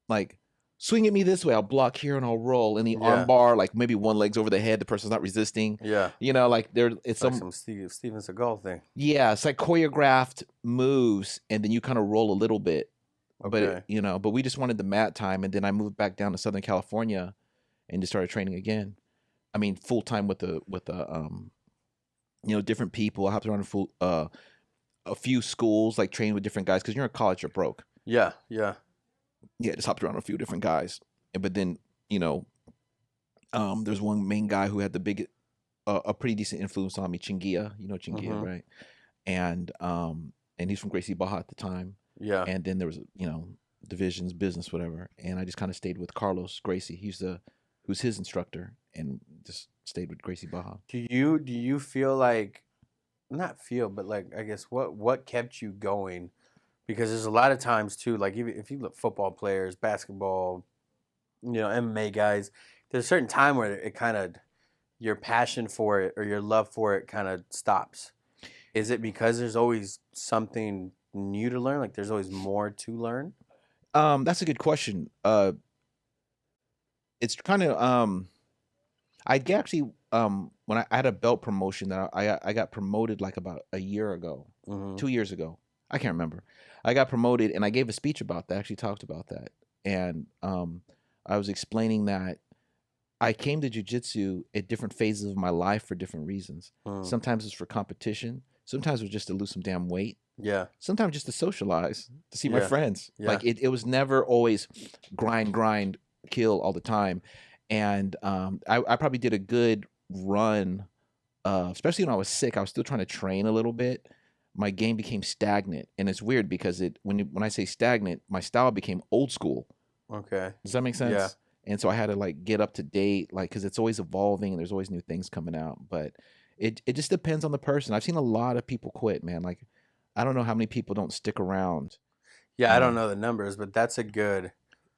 like swing at me this way, I'll block here and I'll roll. And the arm bar, like maybe one leg's over the head, the person's not resisting. Yeah. Like it's like some Steven Seagal thing. Yeah, it's like choreographed moves, and then you kind of roll a little bit. Okay. But but we just wanted the mat time, and then I moved back down to Southern California and just started training again. I mean, full time with different people. I hopped around a few schools, like trained with different guys, because you're in college, you're broke. Yeah. Yeah, just hopped around with a few different guys. But then, there's one main guy who had a pretty decent influence on me, Chingia. You know Chingia, Mhm. right? And he's from Gracie Barra at the time. Yeah. And then there was, divisions, business, whatever. And I just kind of stayed with Carlos Gracie. Who's his instructor, and just stayed with Gracie Barra. Do you feel like, not feel, but like, I guess what kept you going? Because there's a lot of times too, like if you look football players, basketball, MMA guys, there's a certain time where it kind of, your passion for it or your love for it kind of stops. Is it because there's always something new to learn? Like there's always more to learn? That's a good question. It's kind of I actually when I had a belt promotion that I got promoted like about a year ago, Mm-hmm. 2 years ago. I can't remember. I got promoted and I gave a speech about that. I actually talked about that. And I was explaining that I came to jiu-jitsu at different phases of my life for different reasons. Mm. Sometimes it's for competition. Sometimes it was just to lose some damn weight. Yeah. Sometimes just to socialize, to see my Yeah. friends. Yeah. Like it was never always grind, kill all the time. And I probably did a good run, especially when I was sick. I was still trying to train a little bit. My game became stagnant, and it's weird because when I say stagnant, my style became old school. Okay. Does that make sense? Yeah. And so I had to like get up to date, like because it's always evolving and there's always new things coming out. But it just depends on the person. I've seen a lot of people quit, man. Like I don't know how many people don't stick around. Yeah, I don't know the numbers, but that's a good.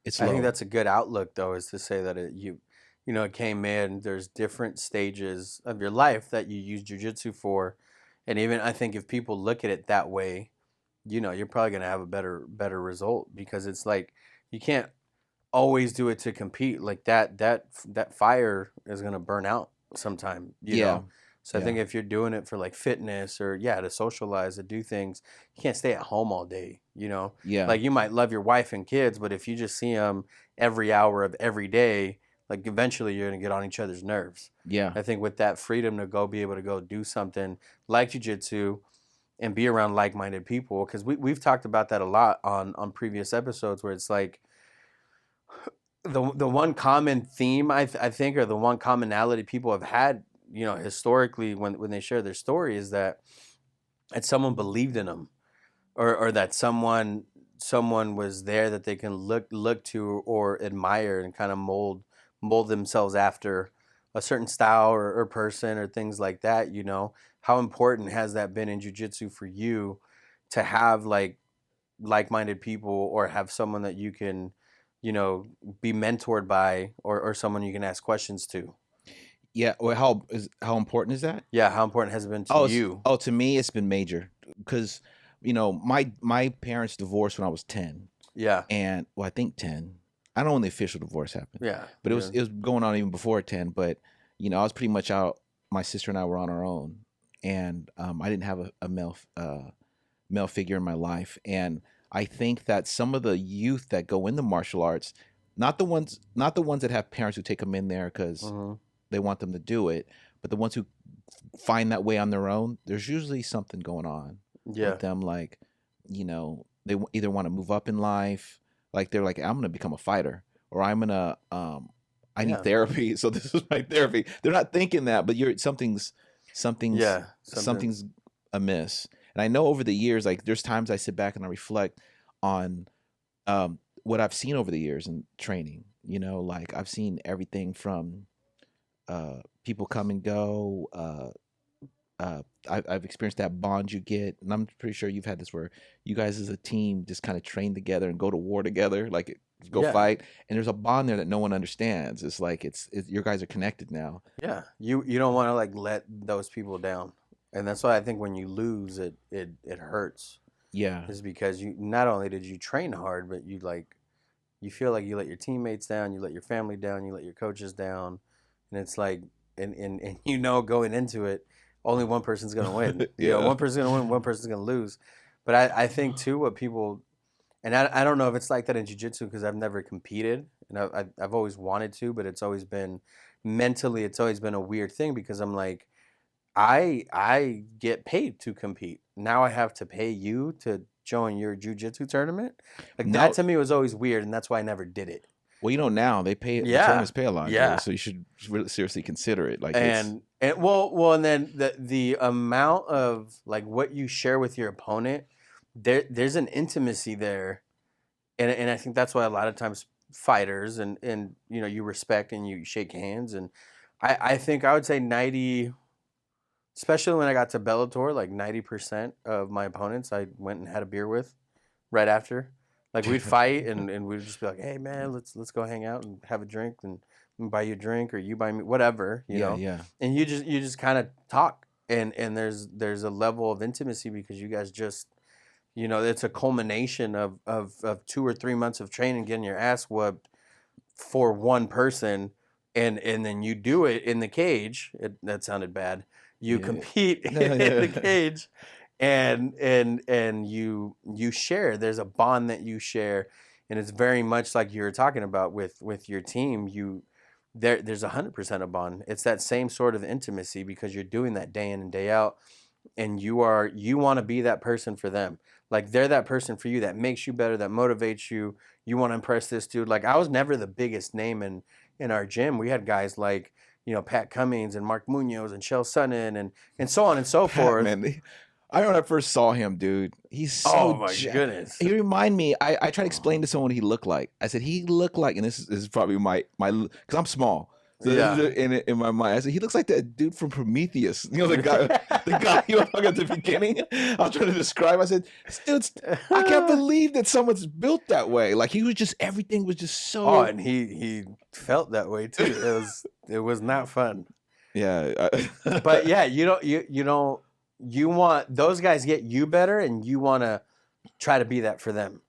It's I think low. that's a good outlook, though, is to say that it came in. There's different stages of your life that you use jujitsu for, and even I think if people look at it that way, you're probably gonna have a better result, because it's like you can't always do it to compete. Like that fire is gonna burn out sometime. Yeah. So I think if you're doing it for like fitness or to socialize, to do things, you can't stay at home all day. Yeah. Like you might love your wife and kids, but if you just see them every hour of every day, like eventually you're gonna get on each other's nerves. Yeah. I think with that freedom to be able to go do something like jiu-jitsu and be around like-minded people, because we've talked about that a lot on previous episodes, where it's like the one common theme I think, or the one commonality people have had, historically when they share their story, is that someone believed in them, or that someone was there that they can look to or admire and kind of mold themselves after a certain style or person or things like that. How important has that been in jiu-jitsu for you to have like-minded people, or have someone that you can be mentored by, or someone you can ask questions to? Yeah. Well, how important is that? Yeah, how important has it been to you? To me, it's been major because, my parents divorced when I was 10. Yeah. And I think 10. I don't know when the official divorce happened. Yeah. But it was going on even before 10. But, I was pretty much out. My sister and I were on our own, and I didn't have a male figure in my life. And I think that some of the youth that go into martial arts, not the ones that have parents who take them in there because Mm-hmm. they want them to do it, but the ones who find that way on their own, there's usually something going on with them. Like, they either want to move up in life, like they're like, I'm gonna become a fighter, or I'm gonna I need therapy, so this is my therapy. They're not thinking that, but something's amiss. And I know over the years, like there's times I sit back and I reflect on what I've seen over the years in training. Like I've seen everything from people come and go. I've experienced that bond you get, and I'm pretty sure you've had this where you guys as a team just kind of train together and go to war together, like go fight, and there's a bond there that no one understands. It's like it's your guys are connected now. Yeah, you don't want to let those people down, and that's why I think when you lose, it hurts. Yeah, is because you not only did you train hard, but you feel like you let your teammates down, you let your family down, you let your coaches down, and it's like and going into it, only one person's gonna win. One person's gonna win, one person's gonna lose. But I think too, what people, and I don't know if it's like that in jiu-jitsu because I've never competed, and I've always wanted to, but it's always been a weird thing because I'm like, I get paid to compete. now I have to pay you to join your jiu-jitsu tournament. Like No. that to me was always weird, and that's why I never did it. Well, now they pay. The Yeah. tournaments pay a lot. Yeah. So you should really seriously consider it. Like, And then the amount of like what you share with your opponent, there's an intimacy there, and I think that's why a lot of times fighters and you respect and you shake hands, and I think I would say 90, especially when I got to Bellator, like 90% of my opponents I went and had a beer with right after. Like we'd fight and we'd just be like, hey man, let's go hang out and have a drink and buy you a drink or you buy me whatever, you know. Yeah. And you just kind of talk and there's a level of intimacy because you guys just it's a culmination of 2 or 3 months of training, getting your ass whooped for one person, and then you do it in the cage. That sounded bad. You compete in the cage. And you share. There's a bond that you share, and it's very much like you were talking about with your team. There's 100% a bond. It's that same sort of intimacy because you're doing that day in and day out, and you want to be that person for them. Like they're that person for you that makes you better, that motivates you. You want to impress this dude. Like I was never the biggest name in our gym. We had guys like Pat Cummings and Mark Munoz and Shell Sonnen and so on and so forth. Man, I remember when I first saw him, dude. He's so oh my goodness. He remind me. I tried to explain to someone what he looked like. I said he looked like, and this is probably my because I'm small. So in my mind, I said he looks like that dude from Prometheus. You know the guy you were talking at the beginning. I was trying to describe. I said, dude, I can't believe that someone's built that way. Like he was just everything was just so. Oh, and he felt that way too. It was not fun. Yeah, but yeah, you want those guys get you better, and you want to try to be that for them.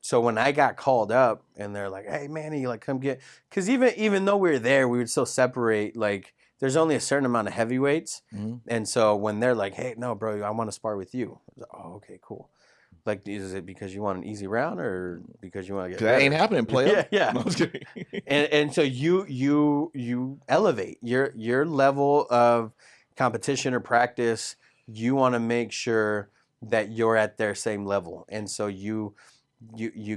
So when I got called up and they're like, hey, Manny, like come get, because even though we were there, we would still separate. Like there's only a certain amount of heavyweights. Mm-hmm. And so when they're like, hey, no, bro, I want to spar with you. I was like, oh, okay, cool. Like, is it because you want an easy round or because you want to get better? That ain't happening, player. Yeah. No, I was kidding. and so you elevate your level of competition or practice. You want to make sure that you're at their same level. And so you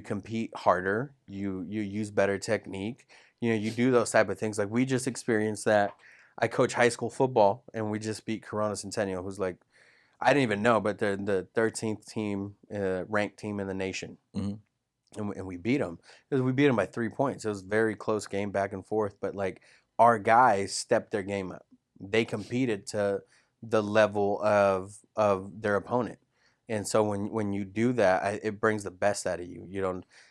compete harder, you use better technique, you do those type of things. Like we just experienced that. I coach high school football and we just beat Corona Centennial, who's like, I didn't even know, but they're the 13th team, ranked team in the nation. Mm-hmm. And we beat them because we beat them by 3 points. It was a very close game back and forth, but like our guys stepped their game up. They competed to the level of their opponent. And so when you do that, it brings the best out of you.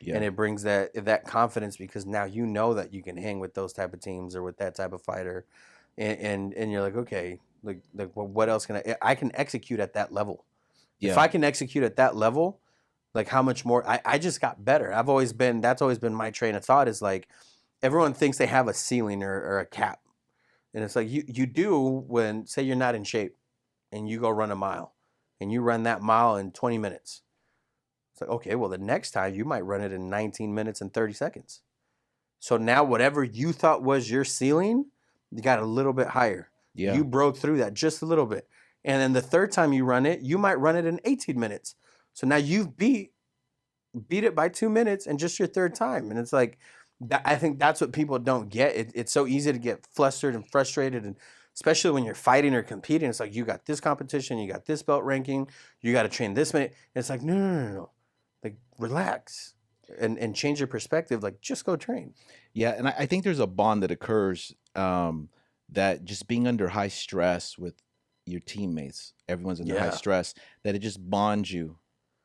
And it brings that confidence because now you know that you can hang with those type of teams or with that type of fighter, and you're like, okay, like well, what else can I can execute at that level? Yeah. If I can execute at that level, like how much more? I just got better. That's always been my train of thought is like everyone thinks they have a ceiling or a cap, and it's like you do when say you're not in shape, and you go run a mile. And you run that mile in 20 minutes. It's like, okay, well, the next time you might run it in 19 minutes and 30 seconds. So now whatever you thought was your ceiling, you got a little bit higher. Yeah. You broke through that just a little bit. And then the third time you run it, you might run it in 18 minutes. So now you've beat it by 2 minutes and just your third time. And it's like, I think that's what people don't get. It's so easy to get flustered and frustrated, and especially when you're fighting or competing. It's like, you got this competition, you got this belt ranking, you got to train this many. And it's like, no. Like, relax and change your perspective. Like, just go train. Yeah, and I think there's a bond that occurs that just being under high stress with your teammates, everyone's under high stress, that it just bonds you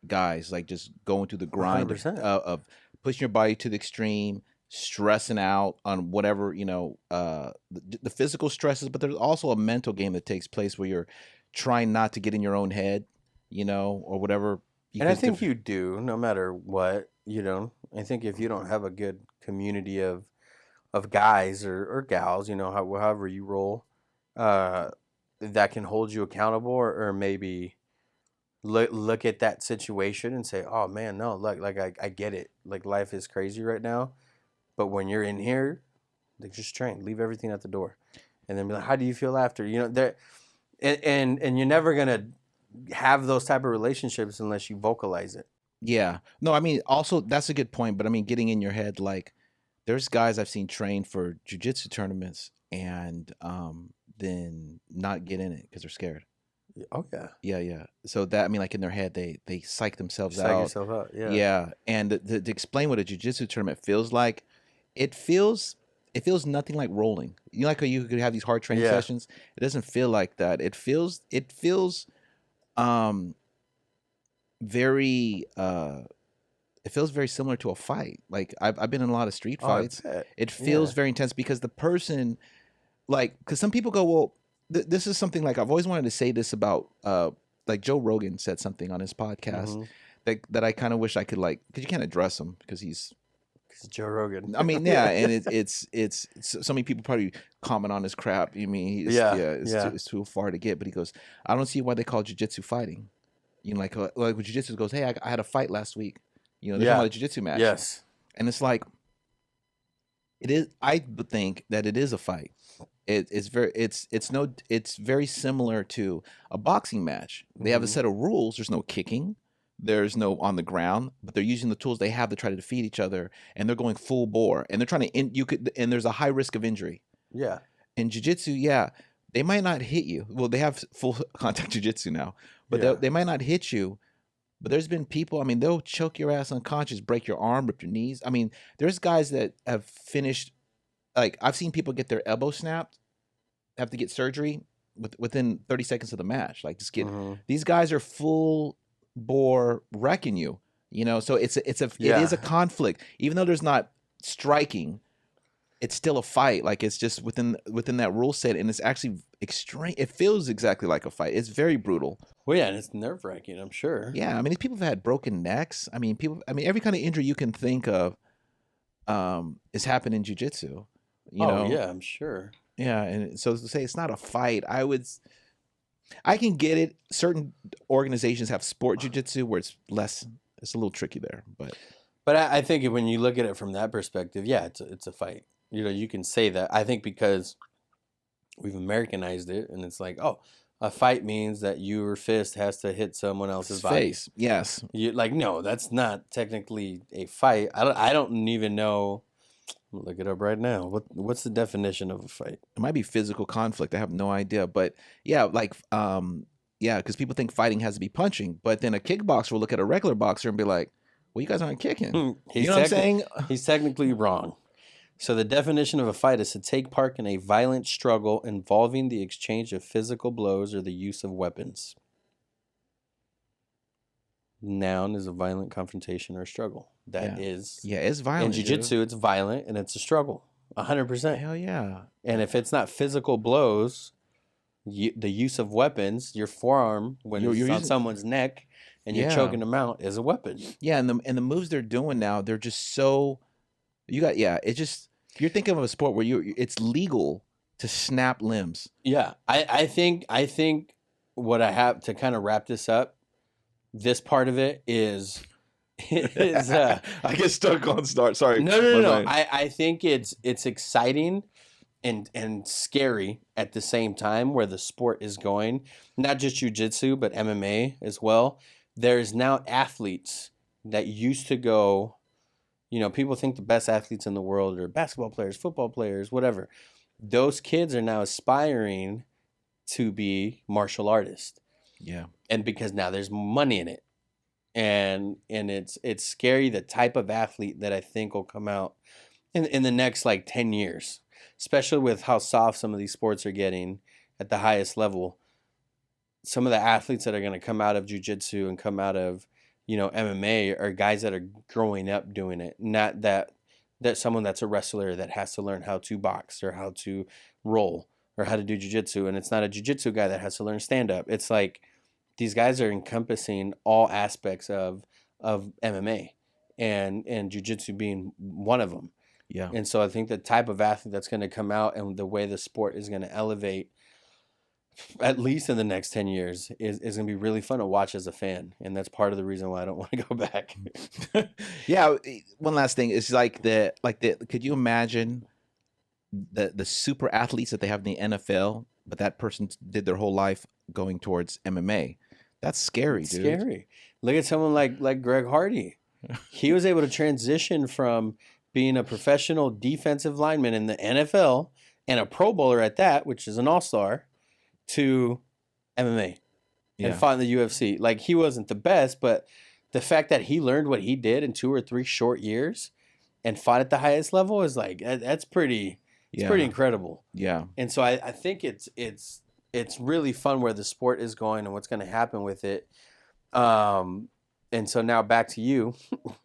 guys, like just going through the grind of pushing your body to the extreme, stressing out on whatever, the physical stresses, but there's also a mental game that takes place where you're trying not to get in your own head, or whatever. And I think you do, no matter what, I think if you don't have a good community of guys or gals, however you roll, that can hold you accountable or maybe look at that situation and say, oh man, no, like I get it. Like life is crazy right now. But when you're in here, like just train, leave everything at the door, and then be like, "How do you feel after?" And you're never gonna have those type of relationships unless you vocalize it. Yeah. No, I mean, also that's a good point, but I mean, getting in your head, like there's guys I've seen train for jiu-jitsu tournaments and then not get in it because they're scared. Oh yeah. Yeah. So that, I mean, like in their head, they psych themselves Psych out. yourself out. Yeah. Yeah. And to explain what a jiu-jitsu tournament feels like, it feels nothing like rolling. You know, like how you could have these hard training sessions. It doesn't feel like that. It feels very it feels very similar to a fight. Like I've been in a lot of street fights. It feels very intense because the person, like, because some people go, well, this is something like I've always wanted to say this about like Joe Rogan said something on his podcast that I kind of wish I could, like, because you can't address him because he's Joe Rogan. I mean, yeah, and it's so many people probably comment on his crap. You mean, it's too far to get. But he goes, I don't see why they call jiu-jitsu fighting. You know, like when jiu-jitsu goes, hey, I had a fight last week. You know, there's not a jiu-jitsu match. Yes, and it's like it is. I think that it is a fight. It's very similar to a boxing match. They have a set of rules. There's no kicking. There's no on the ground, but they're using the tools they have to try to defeat each other, and they're going full bore, and they're trying to and there's a high risk of injury. Yeah. In jiu-jitsu, they might not hit you. Well, they have full contact jiu-jitsu now, but they might not hit you. But there's been people, I mean, they'll choke your ass unconscious, break your arm, rip your knees. I mean, there's guys that have finished, like, I've seen people get their elbow snapped, have to get surgery within 30 seconds of the match. Like, just get, these guys are full bore wrecking you, you know? So it is a conflict. Even though there's not striking, it's still a fight. Like, it's just within that rule set, and it's actually extreme. It feels exactly like a fight. It's very brutal. Well, yeah, and it's nerve-wracking, I'm sure. Yeah, I mean, these people have had broken necks. I mean, every kind of injury you can think of is happened in jiu-jitsu. You know? Yeah, I'm sure. Yeah, and so to say it's not a fight, I can get it. Certain organizations have sport jiu-jitsu where it's a little tricky there, but I think when you look at it from that perspective, yeah, it's a fight. You know, you can say that. I think because we've Americanized it, and it's like, oh, a fight means that your fist has to hit someone else's face. Body. Yes. No, that's not technically a fight. I don't even know. I'm gonna look it up right now. What's the definition of a fight? It might be physical conflict. I have no idea, but yeah, like because people think fighting has to be punching, but then a kickboxer will look at a regular boxer and be like, "Well, you guys aren't kicking." You know what I'm saying? He's technically wrong. So the definition of a fight is to take part in a violent struggle involving the exchange of physical blows or the use of weapons. Noun is a violent confrontation or struggle. That is... Yeah, it's violent. In jiu-jitsu, it's violent and it's a struggle. 100%. Hell yeah. And if it's not physical blows, the use of weapons, your forearm, when you're on someone's neck and you're choking them out, is a weapon. Yeah, and the moves they're doing now, they're just so... it's just... You're thinking of a sport where it's legal to snap limbs. Yeah, I think what I have to kind of wrap this up, this part of it is I get stuck on start. Sorry. No. I think it's exciting and scary at the same time where the sport is going. Not just jiu-jitsu, but MMA as well. There's now athletes that used to go... You know, people think the best athletes in the world are basketball players, football players, whatever. Those kids are now aspiring to be martial artists. Yeah. And because now there's money in it. And it's scary the type of athlete that I think will come out in the next like 10 years, especially with how soft some of these sports are getting at the highest level. Some of the athletes that are going to come out of jiu-jitsu and come out of MMA are guys that are growing up doing it. Not that someone that's a wrestler that has to learn how to box or how to roll or how to do jiu-jitsu. And it's not a jiu-jitsu guy that has to learn stand-up. It's like these guys are encompassing all aspects of MMA and jiu-jitsu being one of them. Yeah. And so I think the type of athlete that's going to come out and the way the sport is going to elevate at least in the next 10 years is going to be really fun to watch as a fan. And that's part of the reason why I don't want to go back. Yeah. One last thing is could you imagine the super athletes that they have in the NFL, but that person did their whole life going towards MMA? That's scary, It's dude. scary. Look at someone like Greg Hardy. He was able to transition from being a professional defensive lineman in the NFL and a Pro Bowler at that, which is an all-star, to MMA and fought in the UFC. Like, he wasn't the best, but the fact that he learned what he did in 2 or 3 short years and fought at the highest level is like, that's pretty, it's pretty incredible. Yeah. And so I think it's really fun where the sport is going and what's going to happen with it. And so now back to you.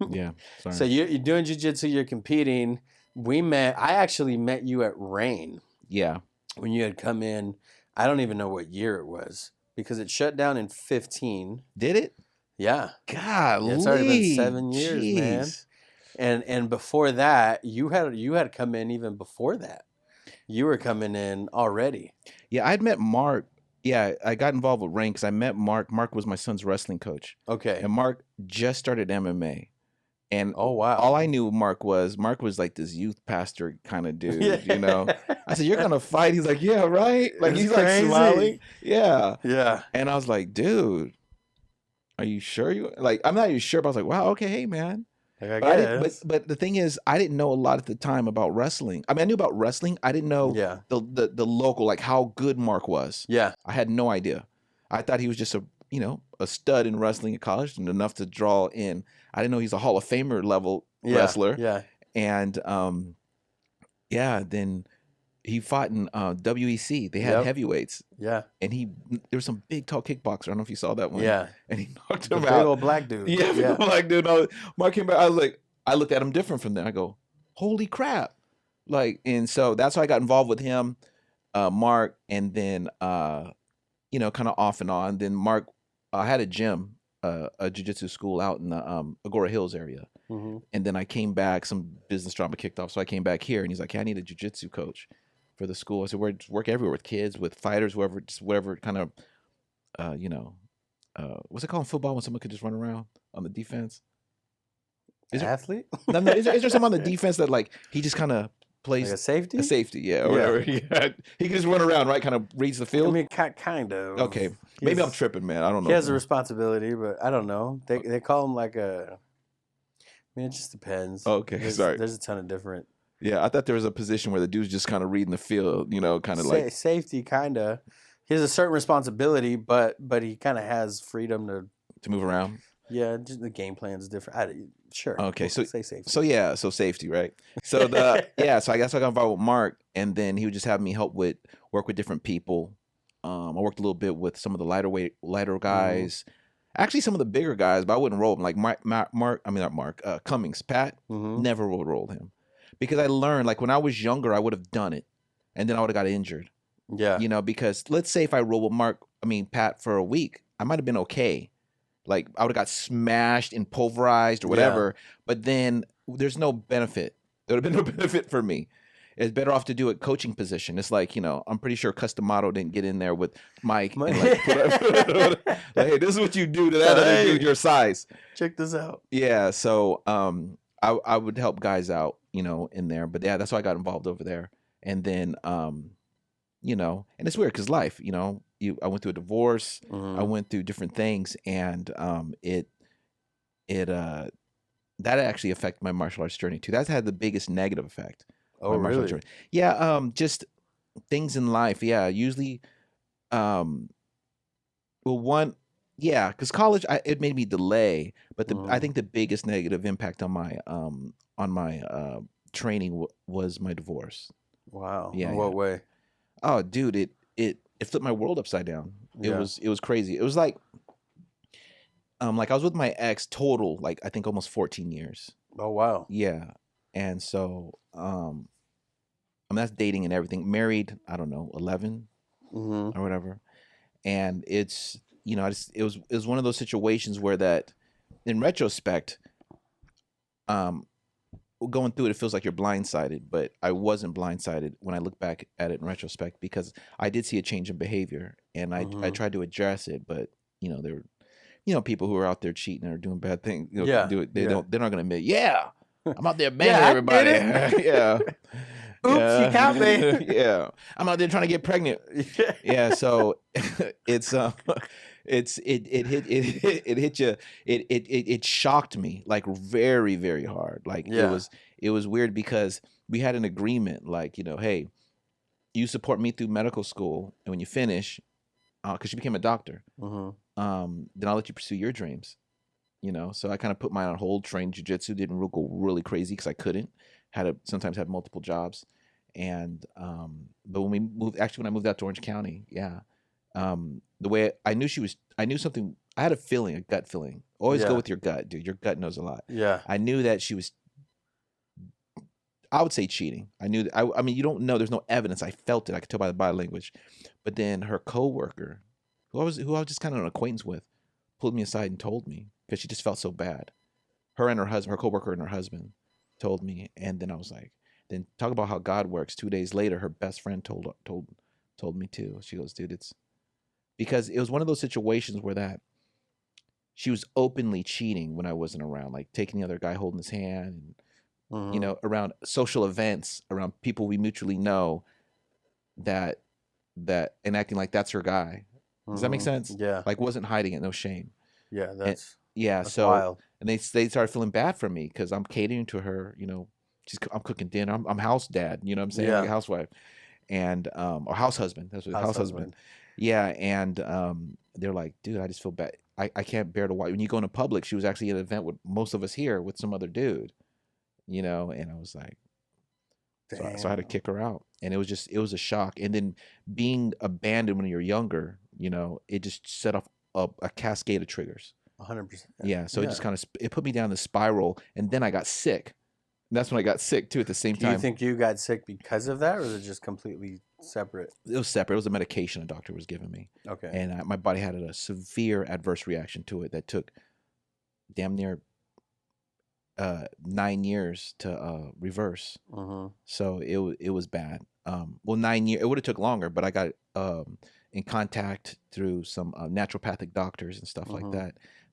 Yeah. Sorry. So you're doing jiu-jitsu, you're competing. I actually met you at Rain. Yeah. When you had come in. I don't even know what year it was because it shut down in 15. Did it? Yeah. Golly. It's already been 7 years, Jeez. man. And before that, you had come in even before that. You were coming in already. Yeah, I'd met Mark. Yeah, I got involved with Rain because I met Mark. Mark was my son's wrestling coach. Okay. And Mark just started MMA. And oh, wow. All I knew Mark was like this youth pastor kind of dude, you know. I said, "You're going to fight?" He's like, "Yeah, right?" Like, he's crazy. like smiling. Yeah. Yeah. And I was like, "Dude, are you sure you like I'm not even sure, but I was like, "Wow, okay, hey man." Like, I guess. But the thing is, I didn't know a lot at the time about wrestling. I mean, I knew about wrestling. I didn't know the local, like how good Mark was. Yeah. I had no idea. I thought he was just a stud in wrestling at college and enough to draw in. I didn't know he's a Hall of Famer level wrestler. Yeah. And then he fought in WEC. They had heavyweights. Yeah. And there was some big tall kickboxer. I don't know if you saw that one. Yeah. And he knocked him out. Big old black dude. Yeah, big old black dude. No, Mark came back. I was like, I looked at him different from there. I go, holy crap. Like, and so that's why I got involved with him, Mark, and then kind of off and on. Then Mark, I had a gym, a jiu-jitsu school out in the Agora Hills area. Mm-hmm. And then I came back, some business drama kicked off. So I came back here and he's like, hey, I need a jiu-jitsu coach for the school. I said, we work everywhere with kids, with fighters, whatever kind of, what's it called in football when someone could just run around on the defense? Athlete? No, is there someone on the defense that like, he just kind of plays like a safety? A safety, yeah, or whatever. Yeah. He can just run around, right? Kind of reads the field. I mean, kind of. Okay, maybe I'm tripping, man. I don't know. He has a responsibility, but I don't know. They call him like a. I mean, it just depends. Okay, sorry. There's a ton of different. Yeah, I thought there was a position where the dude's just kind of reading the field, kind of like safety, kind of. He has a certain responsibility, but he kind of has freedom to move around. Yeah, just the game plan is different. Sure. Okay, we'll so say safety. So safety, right? So so I guess I got involved with Mark, and then he would just have me work with different people. I worked a little bit with some of the lighter guys, actually some of the bigger guys, but I wouldn't roll them. Like Cummings, Pat, never would roll him, because I learned like when I was younger I would have done it, and then I would have got injured. Yeah, because let's say if I roll with Pat for a week, I might have been okay. Like I would have got smashed and pulverized or whatever, but then there's no benefit. There would have been no benefit for me. It's better off to do a coaching position. It's like, I'm pretty sure Customato didn't get in there with Mike and like, like, hey, this is what you do to that other dude your size. Check this out. Yeah, so I would help guys out, in there. But yeah, that's why I got involved over there. And then, and it's weird because life, I went through a divorce. I went through different things, and that actually affected my martial arts journey too. That's had the biggest negative effect. Oh, really? Journey. Yeah, just things in life. Yeah, usually, because college it made me delay, but I think the biggest negative impact on my training was my divorce. Wow. Yeah. In what way? Oh, dude, it flipped my world upside down. It was crazy. It was like I was with my ex total, like I think almost 14 years. Oh, wow. Yeah. And so, that's dating and everything. Married, I don't know, 11 or whatever. And it's, it was one of those situations where that, in retrospect, going through it feels like you're blindsided, but I wasn't blindsided when I look back at it in retrospect, because I did see a change in behavior, and I tried to address it, but there were people who are out there cheating or doing bad things. They're not going to admit, I'm out there banging everybody. Yeah. Oops, you caught me. Yeah. I'm out there trying to get pregnant. Yeah. So it's it hit you. It shocked me like very, very hard. Like it was weird because we had an agreement, like, hey, you support me through medical school, and when you finish, because she became a doctor, then I'll let you pursue your dreams. So I kind of put mine on hold, trained jiu-jitsu, didn't go really crazy because I couldn't. Sometimes had multiple jobs. And but when I moved out to Orange County, the way I knew something, I had a gut feeling. Always go with your gut, dude. Your gut knows a lot. Yeah. I knew that she was, I would say, cheating. I knew that, I mean, you don't know, there's no evidence. I felt it. I could tell by the body language. But then her coworker, who I was just kind of an acquaintance with, pulled me aside and told me, because she just felt so bad. Her and her husband, her coworker and her husband told me, and then I was like, then talk about how God works. 2 days later, her best friend told me too. She goes, dude, it's because it was one of those situations where that she was openly cheating when I wasn't around, like taking the other guy, holding his hand, and, around social events, around people we mutually know, that and acting like that's her guy. Does that make sense? Yeah. Like, wasn't hiding it, no shame. Yeah, that's so wild. And they started feeling bad for me because I'm catering to her. I'm cooking dinner. I'm house dad. You know what I'm saying? Yeah. Like a housewife, and or house husband. That's what house husband. Yeah, and they're like, dude, I just feel bad. I can't bear to watch. When you go into public, she was actually at an event with most of us here with some other dude. And I was like, so I had to kick her out, and it was a shock. And then being abandoned when you're younger, it just set off a cascade of triggers. 100%. Yeah, so it just kind of it put me down the spiral, and then I got sick. And that's when I got sick too. At the same time. Do you think you got sick because of that, or is it just completely separate? It was separate. It was a medication a doctor was giving me. Okay. And my body had a severe adverse reaction to it that took damn near 9 years to reverse. So it was bad. 9 years. It would have took longer, but I got in contact through some naturopathic doctors and stuff like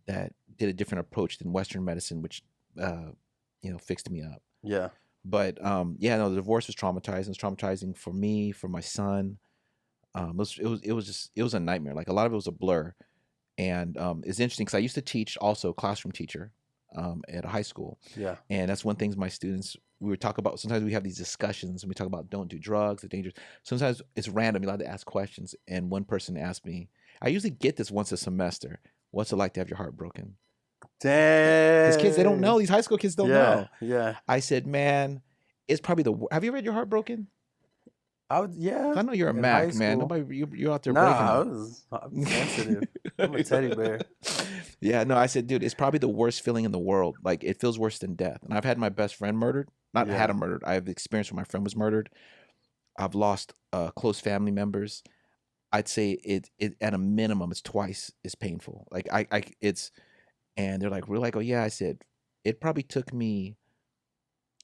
that did a different approach than Western medicine, which fixed me up. Yeah. But the divorce was traumatizing. It was traumatizing for me, for my son. It was a nightmare. Like, a lot of it was a blur. And it's interesting because I used to teach, also classroom teacher at a high school. Yeah. And that's one thing my students, we would talk about. Sometimes we have these discussions and we talk about don't do drugs, the dangers. Sometimes it's random. You're allowed to ask questions. And one person asked me, I usually get this once a semester, what's it like to have your heart broken? Dang. These kids, they don't know. These high school kids don't know. Yeah. I said, man, it's probably have you ever had your heart broken? I know you're a Mac, man. Nobody, you're out there breaking. I'm sensitive. I'm a teddy bear. Yeah, no, I said, dude, it's probably the worst feeling in the world. Like, it feels worse than death. And I've had my best friend murdered. Not had him murdered. I have the experience where my friend was murdered. I've lost close family members. I'd say it at a minimum, it's twice as painful. Like, and they're like, we're like, oh yeah. I said, it probably took me.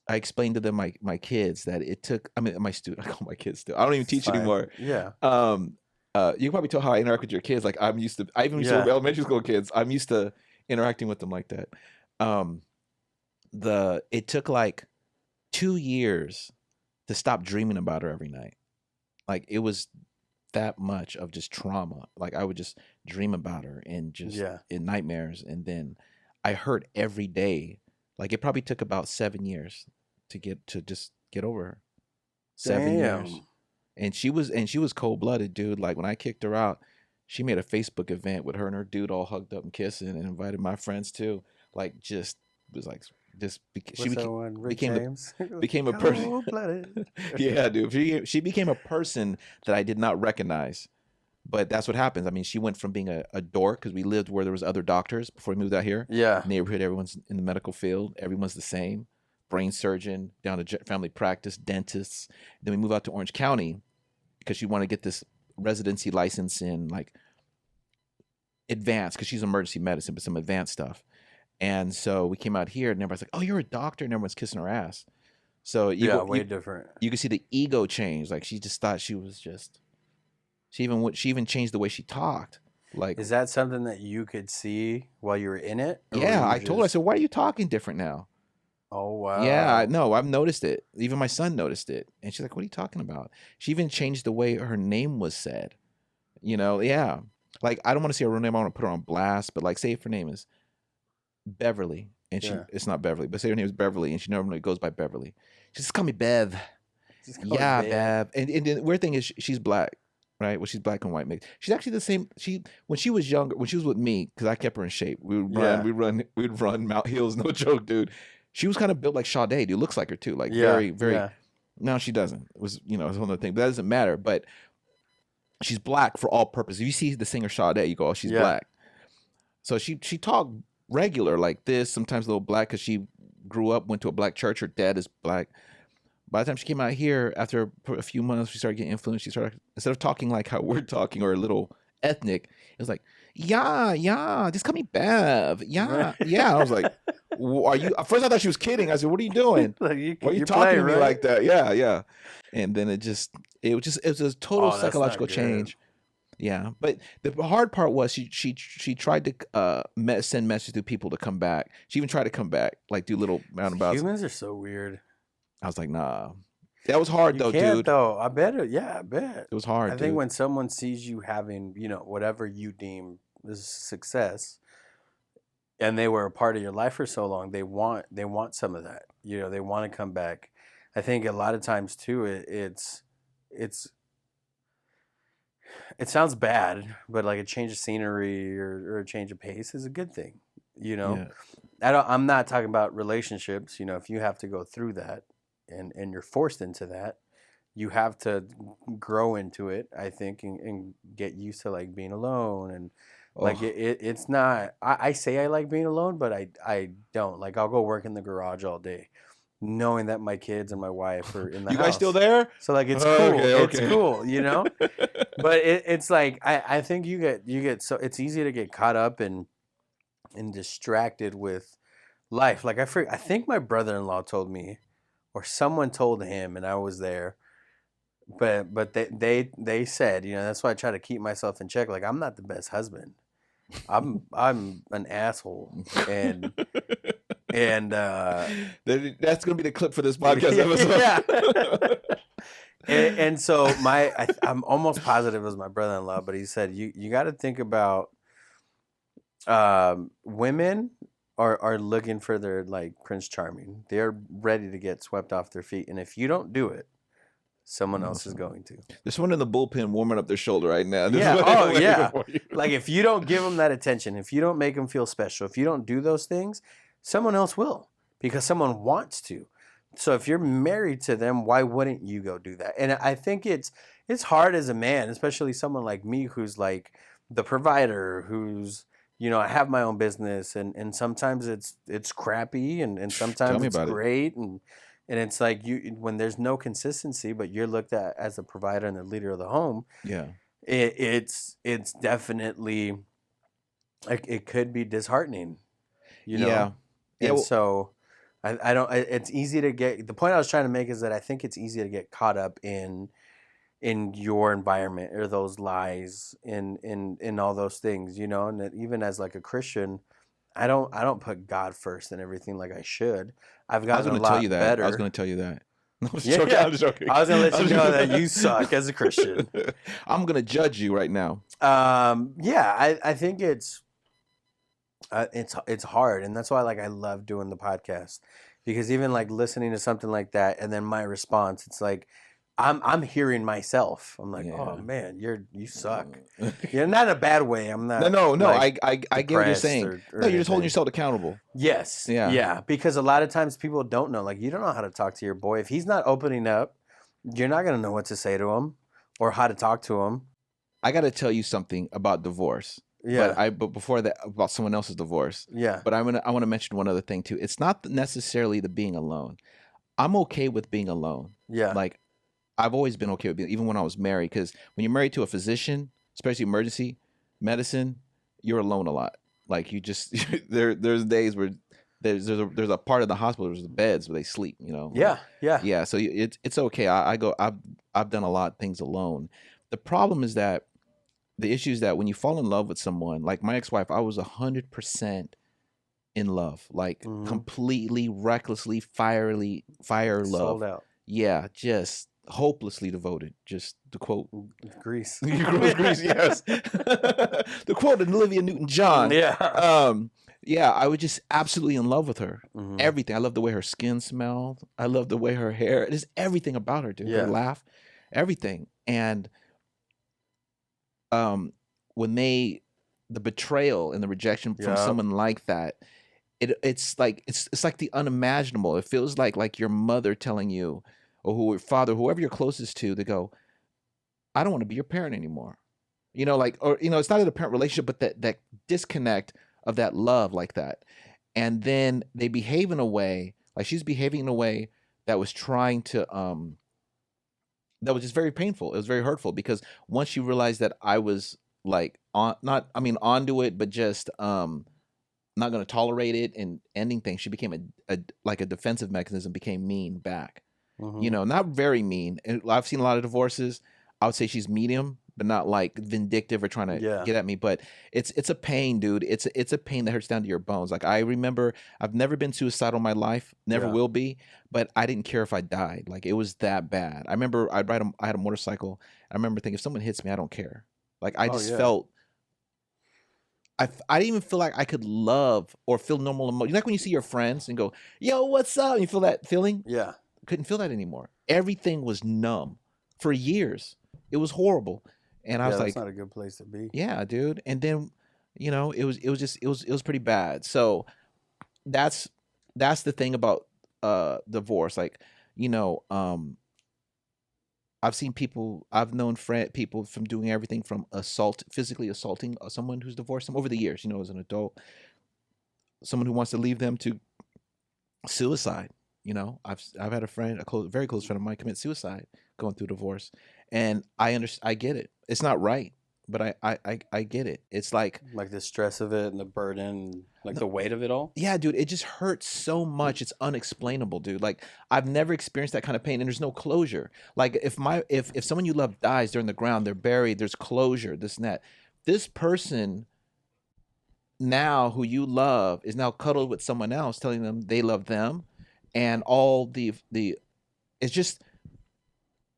I explained to them, my kids, that it took. I mean, my student. I call my kids still. I don't even teach anymore. Yeah. You can probably tell how I interact with your kids. Like, I'm used to. I even used to elementary school kids. I'm used to interacting with them like that. It took like 2 years to stop dreaming about her every night. Like, it was that much of just trauma. Like, I would just dream about her and just in nightmares, and then I hurt every day. Like, it probably took about 7 years to get over her. 7 years. And she was cold-blooded, dude. Like, when I kicked her out, she made a Facebook event with her and her dude all hugged up and kissing, and invited my friends too. Like, just was like this. She became a person. Yeah, dude. She became a person that I did not recognize. But that's what happens. I mean, she went from being a dork, because we lived where there was other doctors before we moved out here. Yeah. Neighborhood, everyone's in the medical field. Everyone's the same. Brain surgeon, down to family practice, dentists. Then we move out to Orange County because she wanted to get this residency license in, like, advanced, because she's emergency medicine, but some advanced stuff. And so we came out here, and everybody's like, oh, you're a doctor, and everyone's kissing her ass. So way different. You can see the ego change. Like, she just thought she was just. She even changed the way she talked. Like, is that something that you could see while you were in it? Yeah, I told her. I said, "Why are you talking different now?" Oh wow. Yeah, no, I've noticed it. Even my son noticed it, and she's like, "What are you talking about?" She even changed the way her name was said. Yeah. like, I don't want to say her real name. I want to put her on blast, but like, say if her name is Beverly, and it's not Beverly, but say her name is Beverly, and she normally goes by Beverly. She just call me Bev. Yeah, Bev. And the weird thing is she's black, right? Well, she's black and white mixed. She's actually the same. When she was younger, when she was with me, because I kept her in shape. We'd run Mount Hills, no joke, dude. She was kind of built like Sade, dude. Looks like her too, like very. Yeah. No, she doesn't. It was, it's one other thing, but that doesn't matter. But she's black for all purposes. If you see the singer Sade, you go, oh, she's black. So she talked regular like this, sometimes a little black because she grew up, went to a black church. Her dad is black. By the time she came out here, after a few months, she started getting influenced. She started, instead of talking like how we're talking or a little ethnic, it was like, yeah, just call me Bev. Yeah. I was like, are you? At first I thought she was kidding. I said, what are you doing? Why are you talking to me like that? Yeah. And then it was a total psychological change. Yeah, but the hard part was she tried to send messages to people to come back. She even tried to come back, like do little roundabouts. Humans are so weird. I was like, nah. That was hard though, dude. Though I bet it. Yeah, I bet it was hard. I think when someone sees you having, whatever you deem is success, and they were a part of your life for so long, they want some of that. They want to come back. I think a lot of times too, it sounds bad, but like a change of scenery or a change of pace is a good thing. Yeah. I'm not talking about relationships. If you have to go through that and you're forced into that, you have to grow into it, I think, and get used to like being alone and like it's not. I say I like being alone, but I don't. Like I'll go work in the garage all day, knowing that my kids and my wife are in the house. You guys still there? So like it's cool. Okay. It's cool, But it's like I think you get so it's easy to get caught up and distracted with life. Like I think my brother-in-law told me, or someone told him, and I was there. But they said, that's why I try to keep myself in check. Like I'm not the best husband. I'm an asshole, and that's gonna be the clip for this podcast episode. and so I'm almost positive it was my brother-in-law, but he said you got to think about women are looking for their like Prince Charming. They're ready to get swept off their feet, and if you don't do it, someone else is going to. There's someone in the bullpen warming up their shoulder right now. Like if you don't give them that attention, if you don't make them feel special, if you don't do those things, someone else will, because someone wants to. So if you're married to them, why wouldn't you go do that? And I think it's hard as a man, especially someone like me who's like the provider, who's, I have my own business, and sometimes it's crappy and sometimes it's great. And it's like when there's no consistency, but you're looked at as the provider and the leader of the home. Yeah, it's definitely like it could be disheartening. Yeah. And so I don't. It's easy to get. The point I was trying to make is that I think it's easy to get caught up in your environment or those lies in all those things, and that even as like a Christian, I don't put God first in everything like I should. I've gotten a lot better. I was going to tell you that. I'm just joking. I was going to let you know that you suck as a Christian. I'm going to judge you right now. I think it's hard, and that's why like I love doing the podcast, because even like listening to something like that and then my response, it's like I'm hearing myself. I'm like, oh man, you suck. Not in a bad way. I'm not. No. Like, I get what you're saying. Or you're just holding yourself accountable. Yes. Yeah. Because a lot of times people don't know. Like you don't know how to talk to your boy if he's not opening up. You're not gonna know what to say to him or how to talk to him. I got to tell you something about divorce. Yeah. But before that, about someone else's divorce. Yeah. But I want to mention one other thing too. It's not necessarily the being alone. I'm okay with being alone. Yeah. Like I've always been okay with being, even when I was married, because when you're married to a physician, especially emergency medicine, you're alone a lot. Like you just there's days where there's a part of the hospital, there's the beds where they sleep. Yeah. So it's okay. I've done a lot of things alone. The problem is that the issue is that when you fall in love with someone, like my ex-wife, I was 100% in love, like completely, recklessly, fire love. Sold out. Yeah, just hopelessly devoted. Just to quote Grease. Grease, yes. The quote of Olivia Newton-John. Yeah. Yeah, I was just absolutely in love with her. Mhm. Everything. I love the way her skin smelled. I love the way her hair. Just everything about her, dude. Yeah. Her laugh, everything. And when the betrayal and the rejection from Yup. someone like that, it's like the unimaginable. It feels like your mother telling you, or father, whoever you're closest to go, I don't want to be your parent anymore. You know, like, or, you know, it's not a parent relationship, but that disconnect of that love like that. And then they behave in a way, like she's behaving in a way that was trying to, that was just very painful. It was very hurtful because once she realized that I was like onto it, but just, not going to tolerate it and ending things, she became like a defensive mechanism, became mean back. Mhm. You know, not very mean. And I've seen a lot of divorces. I would say she's medium, but not like vindictive or trying to Yeah. get at me. But it's a pain, dude. It's a pain that hurts down to your bones. Like, I remember, I've never been suicidal in my life, never Yeah. will be, but I didn't care if I died. Like, it was that bad. I remember I had a motorcycle. I remember thinking, if someone hits me, I don't care. Like, I Oh, just yeah. felt, I didn't even feel like I could love or feel normal emotion. Like when you see your friends and go, yo, what's up? And you feel that feeling? Yeah. Couldn't feel that anymore. Everything was numb for years. It was horrible. And I Yeah, was that's like, not a good place to be. yeah, dude. And then, you know, it was pretty bad. So that's the thing about divorce. Like, you know, I've seen people, I've known people from doing everything from physically assaulting someone who's divorced them over the years, you know, as an adult, someone who wants to leave them, to suicide. You know, I've had a friend, very close friend of mine, commit suicide going through divorce, and I get it. It's not right, but I get it. It's like the stress of it and the burden, like the weight of it all. Yeah, dude, it just hurts so much. It's unexplainable, dude. Like, I've never experienced that kind of pain, and there's no closure. Like, if someone you love dies, they're in the ground, they're buried, there's closure, this and that. This person now who you love is now cuddled with someone else, telling them they love them, and all the it's just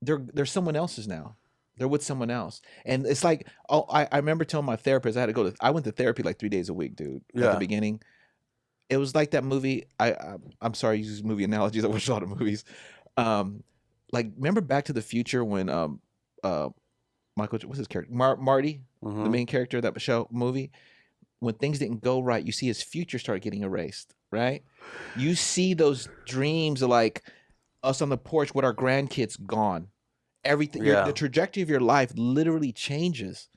they're someone else's now. They're with someone else, and it's like, oh, I remember telling my therapist I went to therapy like 3 days a week, dude. At Yeah. the beginning, it was like that movie. I'm sorry, I use movie analogies. I watch a lot of movies. Like, remember Back to the Future when Michael, what's his character, Marty, the Mhm. main character of that movie, when things didn't go right, you see his future start getting erased, right? You see those dreams of like us on the porch with our grandkids gone. Everything, Yeah. the trajectory of your life literally changes,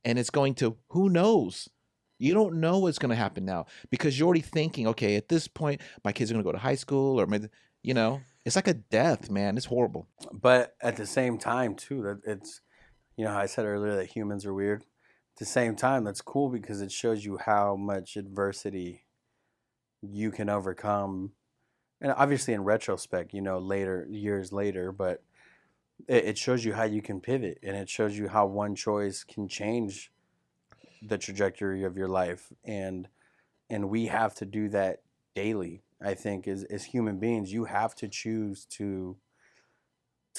and it's going to, who knows? You don't know what's going to happen now because you're already thinking, okay, at this point, my kids are going to go to high school, or maybe, you know, it's like a death, man. It's horrible. But at the same time, too, that it's, you know, how I said earlier that humans are weird. At the same time, that's cool because it shows you how much adversity you can overcome. And obviously, in retrospect, you know, years later, but it shows you how you can pivot, and it shows you how one choice can change the trajectory of your life. And we have to do that daily. I think as human beings, you have to choose to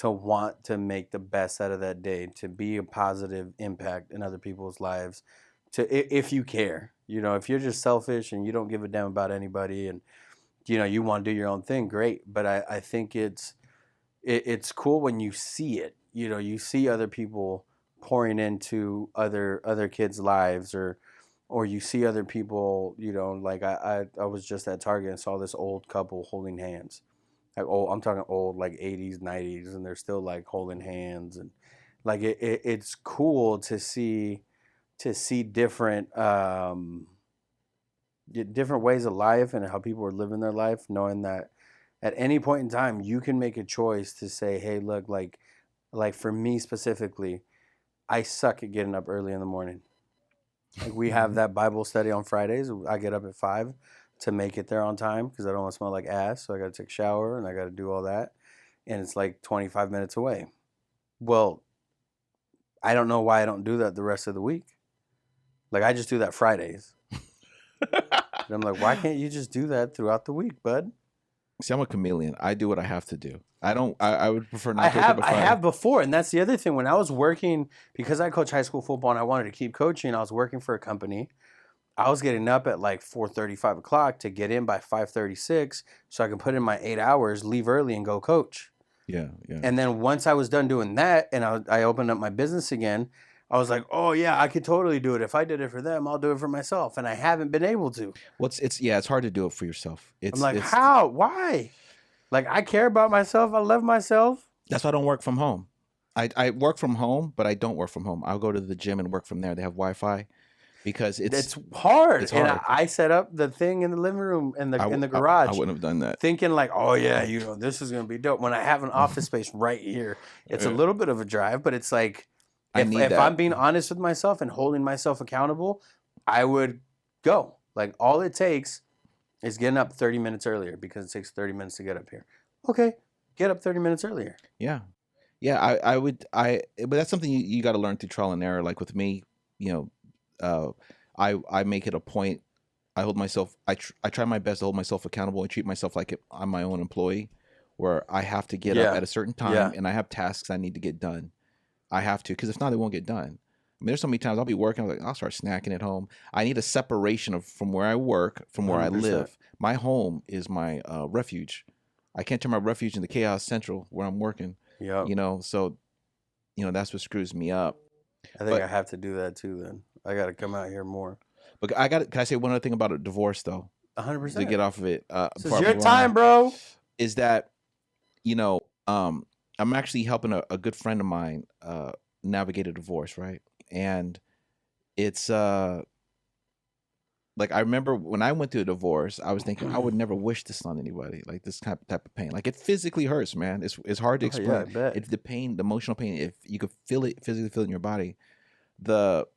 want to make the best out of that day, to be a positive impact in other people's lives, if you care. You know, if you're just selfish and you don't give a damn about anybody, and you know you want to do your own thing, great. But I think it's cool when you see it. You know, you see other people pouring into other kids' lives, or you see other people. You know, like I was just at Target and saw this old couple holding hands. Like, I'm talking old, like 80s, 90s, and they're still like holding hands, and like it's cool to see different different ways of life and how people are living their life, knowing that at any point in time you can make a choice to say, hey, look, like for me specifically, I suck at getting up early in the morning. Like, we have that Bible study on Fridays. I get up at 5 to make it there on time because I don't want to smell like ass. So I got to take a shower and I got to do all that. And it's like 25 minutes away. Well, I don't know why I don't do that the rest of the week. Like, I just do that Fridays. And I'm like, why can't you just do that throughout the week, bud? See, I'm a chameleon. I do what I have to do. I don't. I would prefer not to. I have before, and that's the other thing. When I was working, because I coach high school football and I wanted to keep coaching, I was working for a company. I was getting up at like 4:30, 5 o'clock to get in by 5:36 so I can put in my 8 hours, leave early, and go coach. Yeah, yeah. And then once I was done doing that and I opened up my business again, I was like, oh, yeah, I could totally do it. If I did it for them, I'll do it for myself. And I haven't been able to. Well, it's hard to do it for yourself. I'm like, how? Why? Like, I care about myself. I love myself. That's why I don't work from home. I work from home, but I don't work from home. I'll go to the gym and work from there. They have Wi-Fi. Because it's hard. It's hard. And I set up the thing in the living room in the garage. I wouldn't have done that. Thinking like, oh yeah, this is gonna be dope. When I have an office space right here, it's a little bit of a drive, but it's like if I'm being honest with myself and holding myself accountable, I would go. Like all it takes is getting up 30 minutes earlier because it takes 30 minutes to get up here. Okay, get up 30 minutes earlier. Yeah. Yeah, I would but that's something you got to learn through trial and error. Like with me, I make it a point. I hold myself. I try my best to hold myself accountable and treat myself like I'm my own employee, where I have to get up at a certain time and I have tasks I need to get done. I have to, because if not, they won't get done. I mean, there's so many times I'll be working. I'm like, I'll start snacking at home. I need a separation from where I work, from where 100%. I live. My home is my refuge. I can't turn my refuge into chaos central where I'm working. Yeah. So, that's what screws me up. I think I have to do that too. Then I got to come out here more. But can I say one other thing about a divorce though? 100%. To get off of it. This is your time, bro. Is that, I'm actually helping a good friend of mine navigate a divorce, right? And it's like I remember when I went through a divorce, I was thinking I would never wish this on anybody, like this type of pain. Like it physically hurts, man. It's hard to explain. Yeah, I bet. It's the pain, the emotional pain. If you could feel it, physically feel it in your body, the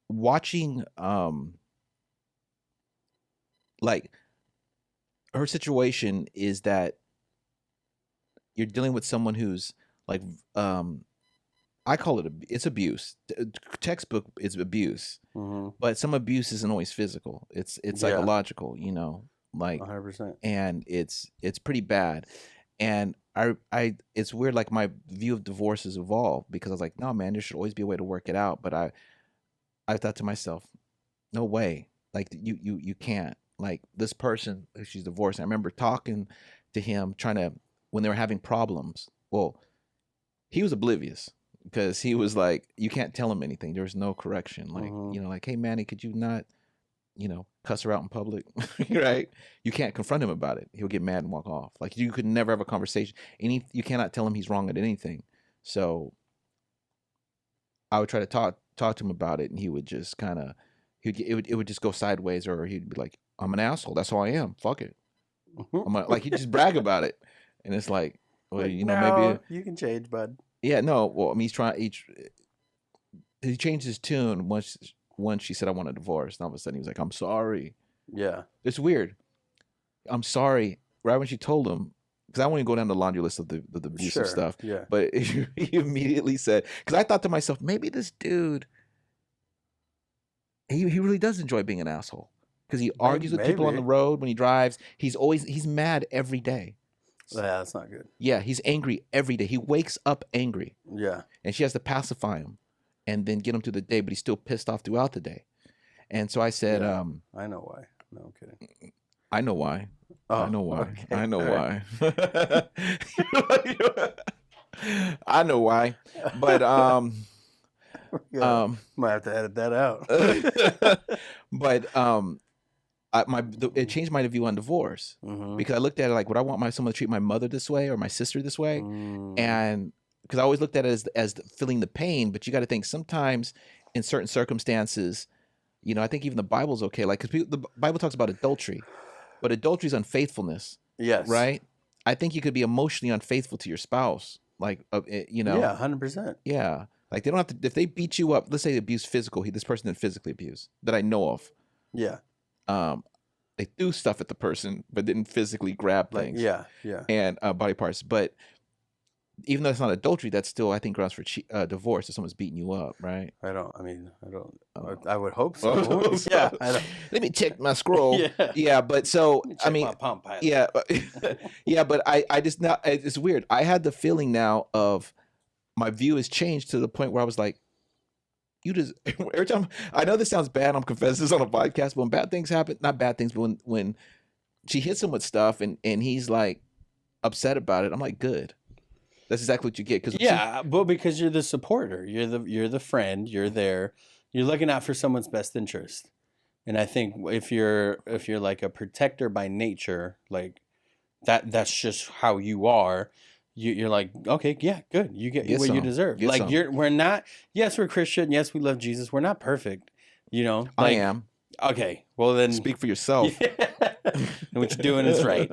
watching, like her situation is that you're dealing with someone who's like, I call it it's abuse. Textbook is abuse, but some abuse isn't always physical. It's psychological, like 100%. And it's pretty bad. And I it's weird. Like my view of divorce has evolved because I was like, no, man, there should always be a way to work it out. But I thought to myself, no way. Like you can't. Like this person, she's divorced. I remember talking to him, when they were having problems. Well, he was oblivious. Because he was like, you can't tell him anything. There was no correction. Like, like, hey, Manny, could you not, cuss her out in public? Right? You can't confront him about it. He'll get mad and walk off. Like, you could never have a conversation. You cannot tell him he's wrong at anything. So I would try to talk to him about it, and he would just kind of, it would just go sideways, or he'd be like, I'm an asshole. That's all I am. Fuck it. Like, he'd just brag about it. And it's like, well, maybe. You can change, bud. Yeah, no. Well, I mean, he changed his tune once she said I want a divorce, and all of a sudden he was like, "I'm sorry." Yeah, it's weird. I'm sorry. Right when she told him, because I want to go down the laundry list of the abusive stuff. Yeah, but he immediately said, because I thought to myself, maybe this dude, he really does enjoy being an asshole because he argues with people on the road when he drives. He's mad every day. Yeah, that's not good. Yeah, he's angry every day. He wakes up angry. Yeah. And she has to pacify him and then get him through the day, but he's still pissed off throughout the day. And so I said, I know why. No, I'm kidding. I know why. Oh, I know why. Okay. I know why. I know why. But might have to edit that out. But it changed my view on divorce because I looked at it like, would I want someone to treat my mother this way or my sister this way? And because I always looked at it as feeling the pain, but you got to think sometimes in certain circumstances, I think even the Bible's okay. Like, because the Bible talks about adultery, but adultery is unfaithfulness. Yes. Right? I think you could be emotionally unfaithful to your spouse. Like, Yeah, 100%. Yeah. Like, they don't have to, if they beat you up, let's say abuse physical, this person didn't physically abuse that I know of. Yeah. They threw stuff at the person, but didn't physically grab things. Yeah. And body parts. But even though it's not adultery, that's still, I think, grounds for divorce if someone's beating you up, right? I don't. I would hope so. Yeah. I don't. Let me check my scroll. Yeah. Yeah, but so Check my pump pilot. yeah, yeah, but I just now it's weird. I had the feeling now of my view has changed to the point where I was like, you just every time I know this sounds bad, I'm confessing this on a podcast, but when bad things happen, not bad things, but when she hits him with stuff and he's like upset about it, I'm like, good. That's exactly what you get. Because you're the supporter, you're the friend, you're there, you're looking out for someone's best interest. And I think if you're like a protector by nature, like that's just how you are. You're like, okay, yeah, good. You get what you deserve. Get like some. we're not. Yes, we're Christian. Yes, we love Jesus. We're not perfect. Like, I am. Okay, well then Speak for yourself. And what you're doing is right.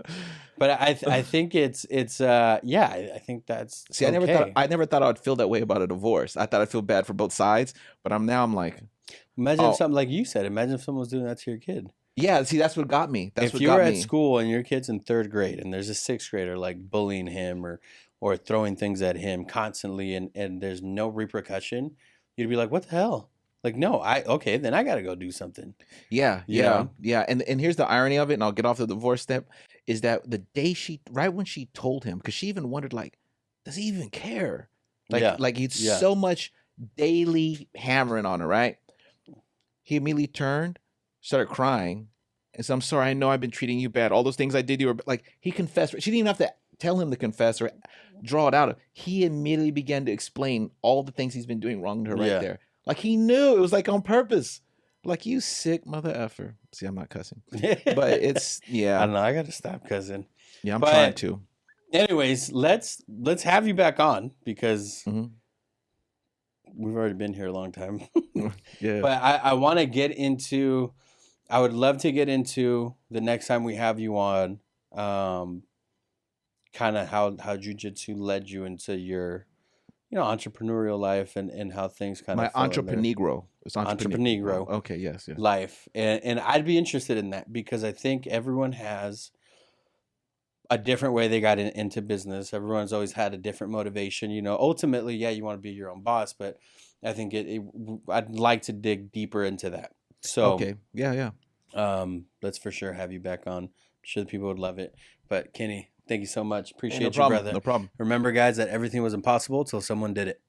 But I think it's I think that's See, okay. I never thought I would feel that way about a divorce. I thought I'd feel bad for both sides, but I'm like, Imagine if something like you said. Imagine if someone was doing that to your kid. yeah. See, that's what got me. If you're at school and your kid's in 3rd grade and there's a 6th grader like bullying him or throwing things at him constantly and there's no repercussion, you'd be like, what the hell? Like, no, then I got to go do something. Yeah, You yeah, know? yeah. And here's the irony of it, and I'll get off the divorce step, is that the day right when she told him, because she even wondered, like, does he even care? Like he's so much daily hammering on her, right? He immediately turned, started crying, and said, I'm sorry, I know I've been treating you bad. All those things I did to you were like, he confessed. She didn't even have to tell him to confess or draw it out. He immediately began to explain all the things he's been doing wrong to her right there. Like he knew it was like on purpose. Like, you sick mother effer. See, I'm not cussing, but it's I don't know. I got to stop cussing. Yeah, I'm trying to. Anyways, let's have you back on because Mm-hmm. we've already been here a long time. Yeah, But I want to get into. I would love to get into the next time we have you on. Kind of how jiu-jitsu led you into your entrepreneurial life and how things kind of entreprenegro. It's entreprenegro. Okay, yes. Life. And I'd be interested in that because I think everyone has a different way they got into business. Everyone's always had a different motivation. Ultimately, you want to be your own boss, but I think I'd like to dig deeper into that. So okay, yeah. Let's for sure have you back on. I'm sure the people would love it. But Kenny, thank you so much. Appreciate No you, problem. brother. No problem. Remember, guys, that everything was impossible till someone did it.